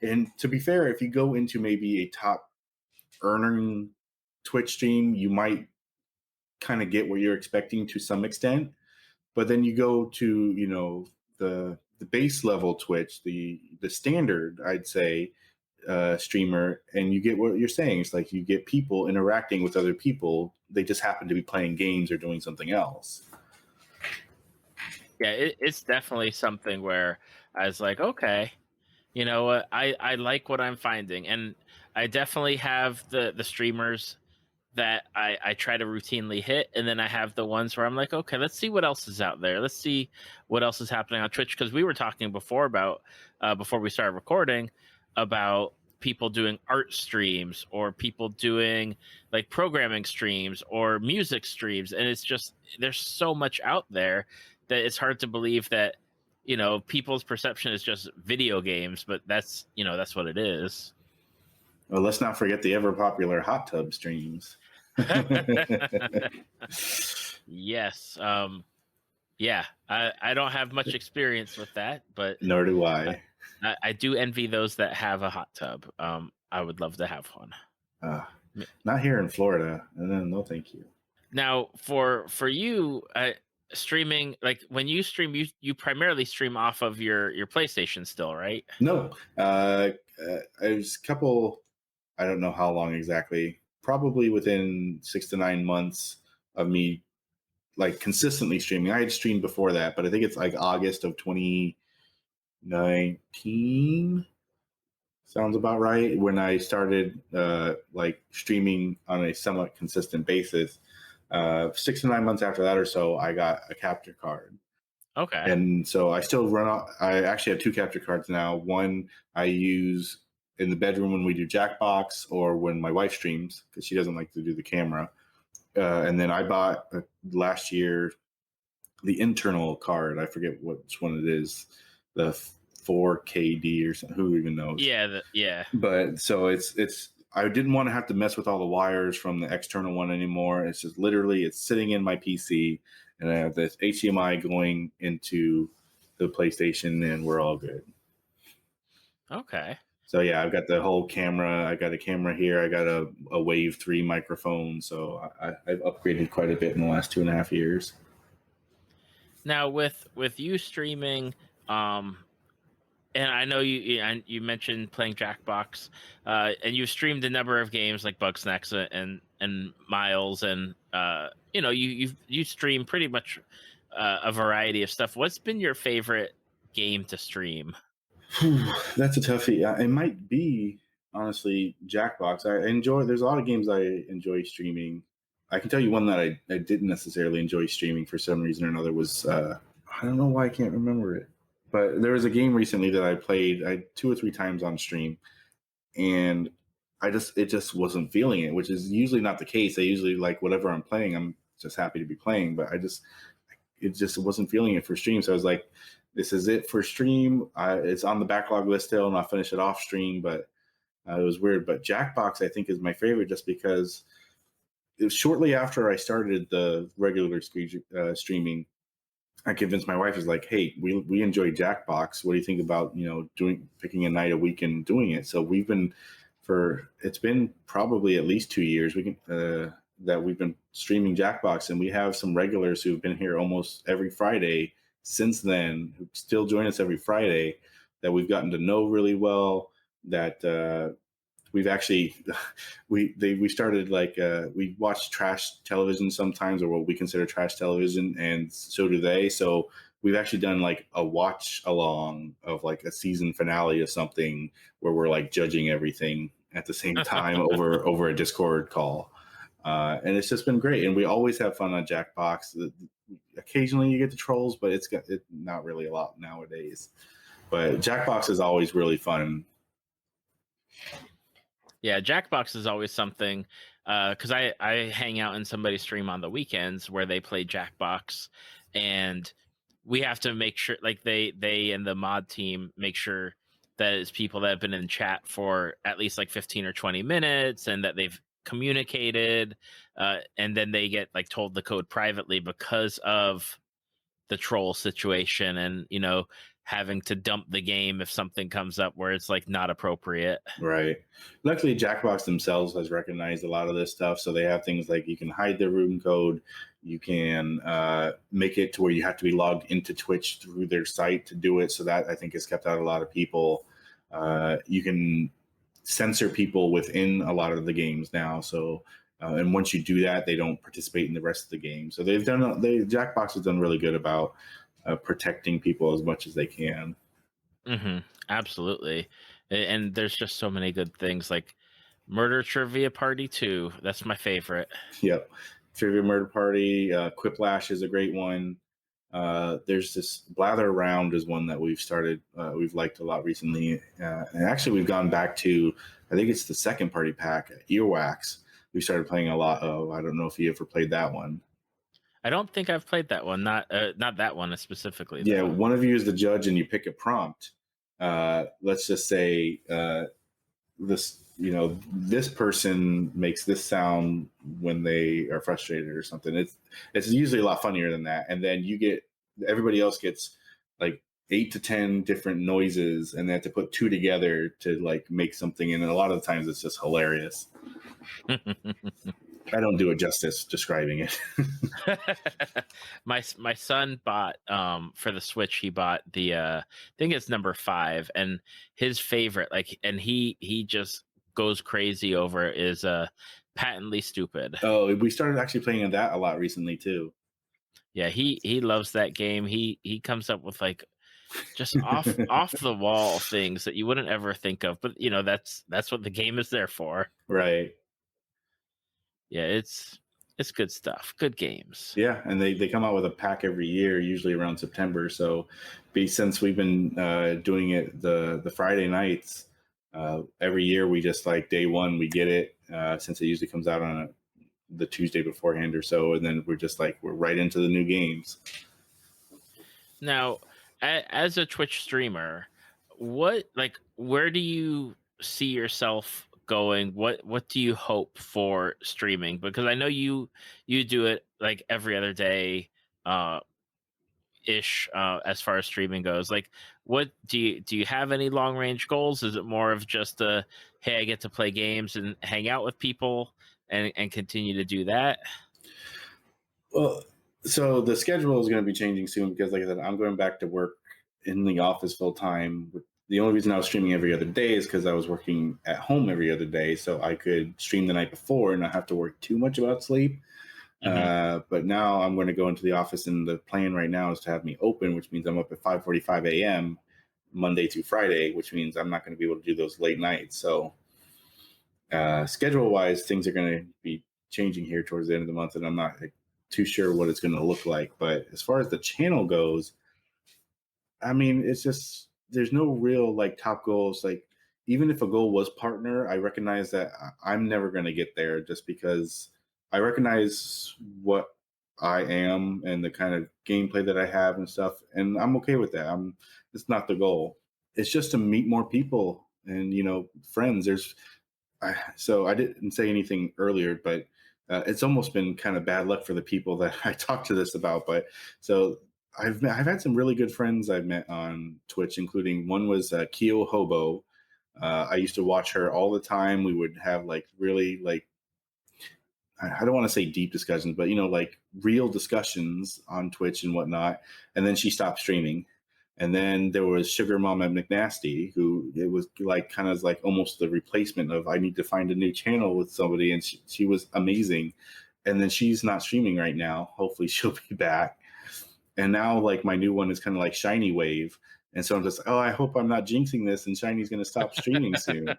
and to be fair, if you go into maybe a top earning Twitch stream, you might kind of get what you're expecting to some extent. But then you go to the base level Twitch, the standard, I'd say, streamer, and you get what you're saying. It's like you get people interacting with other people. They just happen to be playing games or doing something else. Yeah, it's definitely something where I was like, okay, you know what, I like what I'm finding, and I definitely have the streamers that I try to routinely hit, and then I have the ones where I'm like, okay, let's see what else is out there. Let's see what else is happening on Twitch, because we were talking before about before we started recording about people doing art streams or people doing like programming streams or music streams, and it's just there's so much out there that it's hard to believe that people's perception is just video games, but that's what it is. Well, let's not forget the ever popular hot tub streams. Yes. Yeah, I don't have much experience with that, but Nor do I, I. I do envy those that have a hot tub. I would love to have one. Uh, Not here in Florida. No, thank you. Now, for you, streaming, like when you stream, you primarily stream off of your PlayStation still, right? No, there's a couple. I don't know how long exactly. Probably within 6 to 9 months of me like consistently streaming. I had streamed before that, but I think it's like August of 2019. Sounds about right. When I started like streaming on a somewhat consistent basis. 6 to 9 months after that or so, I got a capture card. Okay. And so I still run out. I actually have two capture cards now. One I use in the bedroom when we do Jackbox or when my wife streams because she doesn't like to do the camera. And then I bought last year the internal card. I forget which one it is, the 4KD or something. Who even knows? Yeah, yeah. But so it's I didn't want to have to mess with all the wires from the external one anymore. It's just literally it's sitting in my PC and I have this HDMI going into the PlayStation and we're all good. Okay. So yeah, I've got the whole camera. I got a camera here. I got a Wave 3 microphone. So I've upgraded quite a bit in the last 2.5 years. Now with you streaming, um, and I know you mentioned playing Jackbox, and you've streamed a number of games like Bugsnax and Miles, and you stream pretty much a variety of stuff. What's been your favorite game to stream? Whew, that's a toughie. It might be honestly Jackbox. I enjoy. There's a lot of games I enjoy streaming. I can tell you one that I didn't necessarily enjoy streaming for some reason or another was I don't know why I can't remember it, but there was a game recently that I played 2 or 3 times on stream, and it just wasn't feeling it, which is usually not the case. I usually like whatever I'm playing. I'm just happy to be playing, but it just wasn't feeling it for stream. So I was like, this is it for stream. It's on the backlog list still, and I'll finish it off stream. But it was weird. But Jackbox, I think, is my favorite just because it was shortly after I started the regular streaming. I convinced my wife, is like, hey, we enjoy Jackbox. What do you think about picking a night a week and doing it? So it's been probably at least 2 years. That we've been streaming Jackbox, and we have some regulars who've been here almost every Friday since then, who still join us every Friday, that we've gotten to know really well. That we've actually we started like we watch trash television sometimes, or what we consider trash television, and so do they. So we've actually done like a watch along of like a season finale of something where we're like judging everything at the same time over a Discord call. And it's just been great, and we always have fun on Jackbox. Occasionally you get the trolls, but it's not really a lot nowadays. But Jackbox is always really fun. Yeah, Jackbox is always something because I hang out in somebody's stream on the weekends where they play Jackbox, and we have to make sure, like they and the mod team make sure that it's people that have been in chat for at least like 15 or 20 minutes and that they've communicated, and then they get like told the code privately because of the troll situation, and having to dump the game if something comes up where it's like not appropriate. Right. Luckily, Jackbox themselves has recognized a lot of this stuff. So they have things like you can hide their room code. You can make it to where you have to be logged into Twitch through their site to do it. So that, I think, has kept out a lot of people. You can censor people within a lot of the games now. So, and once you do that, they don't participate in the rest of the game. So Jackbox has done really good about protecting people as much as they can. Mm-hmm. Absolutely. And there's just so many good things like Murder Trivia Party 2. That's my favorite. Yep. Trivia Murder Party. Quiplash is a great one. There's this Blather Around is one that we've liked a lot recently. And actually, we've gone back to, I think it's the second party pack, Earwax. We started playing a lot of. I don't know if you ever played that one. I don't think I've played that one. Not that one specifically. Yeah, though. one of you is the judge, and you pick a prompt. Let's just say this person makes this sound when they are frustrated or something. It's usually a lot funnier than that, and then everybody else gets like 8 to 10 different noises, and they have to put two together to like make something. And a lot of the times, it's just hilarious. I don't do it justice describing it. My son bought for the Switch. He bought the I think it's number 5, and his favorite, like, and he just goes crazy over it, is Patently Stupid. Oh, we started actually playing that a lot recently too. Yeah, he loves that game. He comes up with like just off the wall things that you wouldn't ever think of, but that's what the game is there for. Right. Yeah, it's good stuff. Good games. Yeah, and they come out with a pack every year, usually around September. So, since we've been doing it the Friday nights, every year we just like day one we get it, since it usually comes out on the Tuesday beforehand or so, and then we're right into the new games. Now, as a Twitch streamer, where do you see yourself going? What do you hope for streaming? Because I know you do it like every other day, uh, ish, as far as streaming goes. Like, what do you have any long range goals? Is it more of just a, hey, I get to play games and hang out with people and continue to do that? Well, so the schedule is going to be changing soon because, like I said, I'm going back to work in the office full time. The only reason I was streaming every other day is because I was working at home every other day, so I could stream the night before and not have to worry too much about sleep. Hmm. But now I'm going to go into the office, and the plan right now is to have me open, which means I'm up at 5:45 a.m. Monday through Friday, which means I'm not going to be able to do those late nights. So schedule wise, things are going to be changing here towards the end of the month, and I'm not too sure what it's going to look like. But as far as the channel goes, I mean, it's just there's no real like top goals. Like even if a goal was partner, I recognize that I'm never going to get there just because I recognize what I am and the kind of gameplay that I have and stuff, and I'm okay with that. It's not the goal. It's just to meet more people and friends. So I didn't say anything earlier, but it's almost been kind of bad luck for the people that I talked to this about. But so I've had some really good friends I've met on Twitch, including one was Keo Hobo. I used to watch her all the time. We would have like really like I don't want to say deep discussions, but like real discussions on Twitch and whatnot. And then she stopped streaming. And then there was Sugar Mama McNasty, who it was like kind of like almost the replacement of I need to find a new channel with somebody, and she was amazing. And then she's not streaming right now. Hopefully she'll be back. And now like my new one is kind of like Shiny Wave. And so I'm just oh, I hope I'm not jinxing this and Shiny's going to stop streaming soon.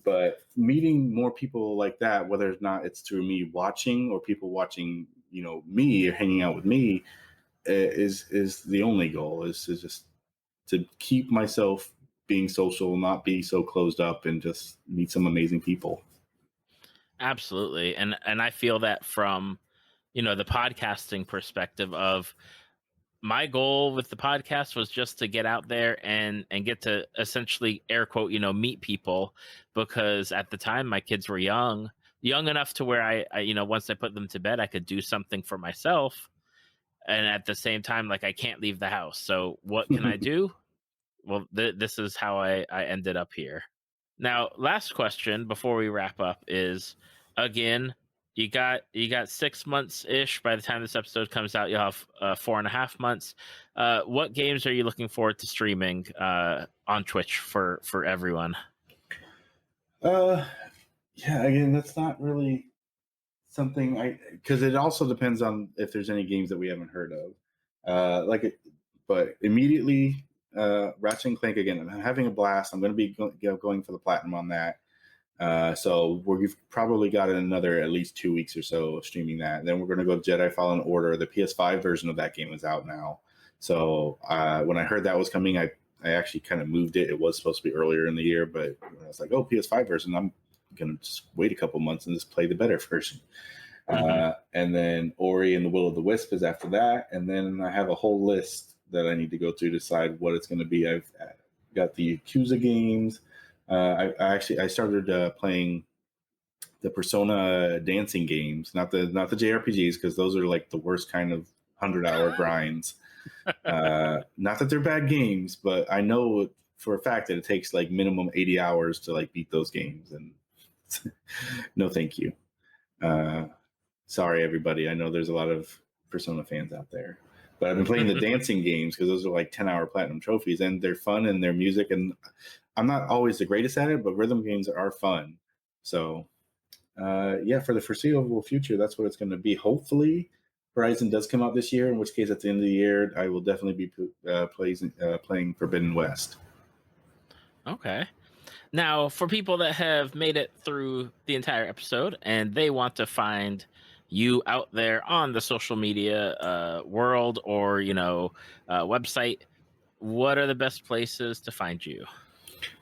But meeting more people like that, whether or not it's through me watching or people watching, me or hanging out with me, is the only goal. Is to just to keep myself being social, not be so closed up, and just meet some amazing people. Absolutely. And I feel that from, the podcasting perspective of my goal with the podcast was just to get out there and get to essentially air quote, meet people, because at the time my kids were young enough to where I once I put them to bed, I could do something for myself. And at the same time, like, I can't leave the house. So what can I do? Well, this is how I ended up here. Now, last question before we wrap up is, again, you got 6 months ish. By the time this episode comes out, you'll have 4.5 months. What games are you looking forward to streaming on Twitch for everyone? Uh, yeah. Again, that's not really something because it also depends on if there's any games that we haven't heard of. But immediately, Ratchet and Clank again. I'm having a blast. I'm going to be going for the platinum on that. So we've probably got another at least 2 weeks or so of streaming that. Then we're going to go to Jedi Fallen Order. The PS5 version of that game is out now. So when I heard that was coming, I actually kind of moved it. It was supposed to be earlier in the year, but I was like, oh, PS5 version. I'm going to just wait a couple months and just play the better version. And then Ori and the Will of the Wisp is after that. And then I have a whole list that I need to go through to decide what it's going to be. I've got the Yakuza games. I started playing the Persona dancing games, not the JRPGs, because those are like the worst kind of 100-hour grinds. Not that they're bad games, but I know for a fact that it takes like minimum 80 hours to like beat those games, and no, thank you. Uh, Sorry, everybody. I know there's a lot of Persona fans out there, but I've been playing the dancing games because those are like 10-hour platinum trophies, and they're fun and they're music. And I'm not always the greatest at it, but rhythm games are fun. So, yeah, for the foreseeable future, that's what it's going to be. Hopefully, Horizon does come out this year, in which case, at the end of the year, I will definitely be playing Forbidden West. Okay. Now, for people that have made it through the entire episode and they want to find you out there on the social media world or, website, what are the best places to find you?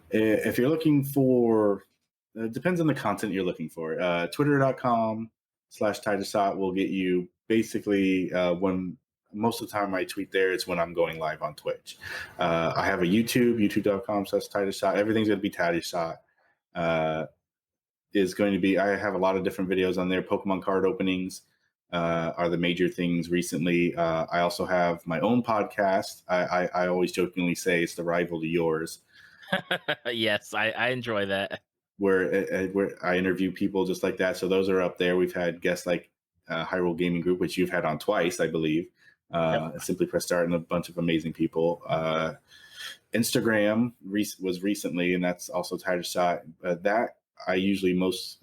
If you're looking for, it depends on the content you're looking for. Twitter.com/Tidushot will get you basically when most of the time I tweet there, it's when I'm going live on Twitch. I have a youtube.com/Tidushot. Everything's going to be Tidushot. Is going to be, I have a lot of different videos on there. Pokemon card openings are the major things recently. I also have my own podcast. I always jokingly say it's the rival to yours. Yes, I enjoy that. Where I interview people just like that. So those are up there. We've had guests like Hyrule Gaming Group, which you've had on twice, I believe. Yep. Simply Press Start and a bunch of amazing people. Instagram was recently, and that's also Tidushot. That I use most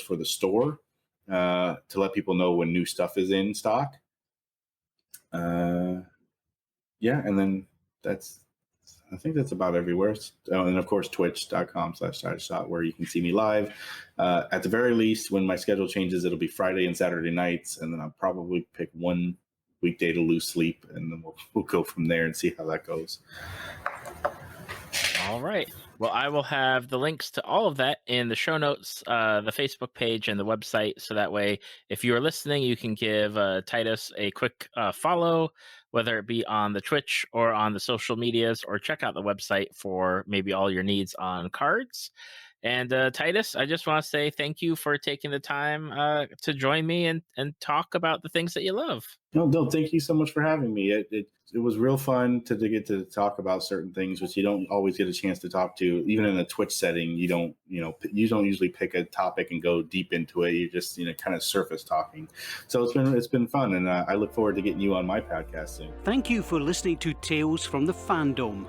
for the store to let people know when new stuff is in stock. Yeah, and then I think that's about everywhere. And of course, twitch.com/Tidushot, where you can see me live. At the very least, when my schedule changes, it'll be Friday and Saturday nights, and then I'll probably pick one weekday to lose sleep, and then we'll go from there and see how that goes. All right. Well, I will have the links to all of that in the show notes, the Facebook page and the website. So that way, if you are listening, you can give Titus a quick follow, whether it be on the Twitch or on the social medias, or check out the website for maybe all your needs on cards. And Titus, I just want to say thank you for taking the time to join me and talk about the things that you love. No, thank you so much for having me. It was real fun to get to talk about certain things, which you don't always get a chance to talk to. Even in a Twitch setting, you don't usually pick a topic and go deep into it. You just kind of surface talking. So it's been fun, and I look forward to getting you on my podcast soon. Thank you for listening to Tales from the Fandom.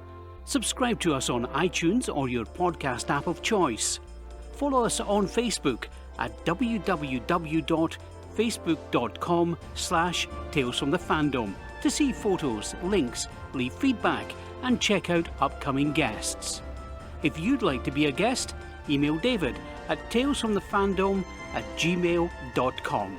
Subscribe to us on iTunes or your podcast app of choice. Follow us on Facebook at www.facebook.com/talesfromthefandom to see photos, links, leave feedback, and check out upcoming guests. If you'd like to be a guest, email David at talesfromthefandom@gmail.com.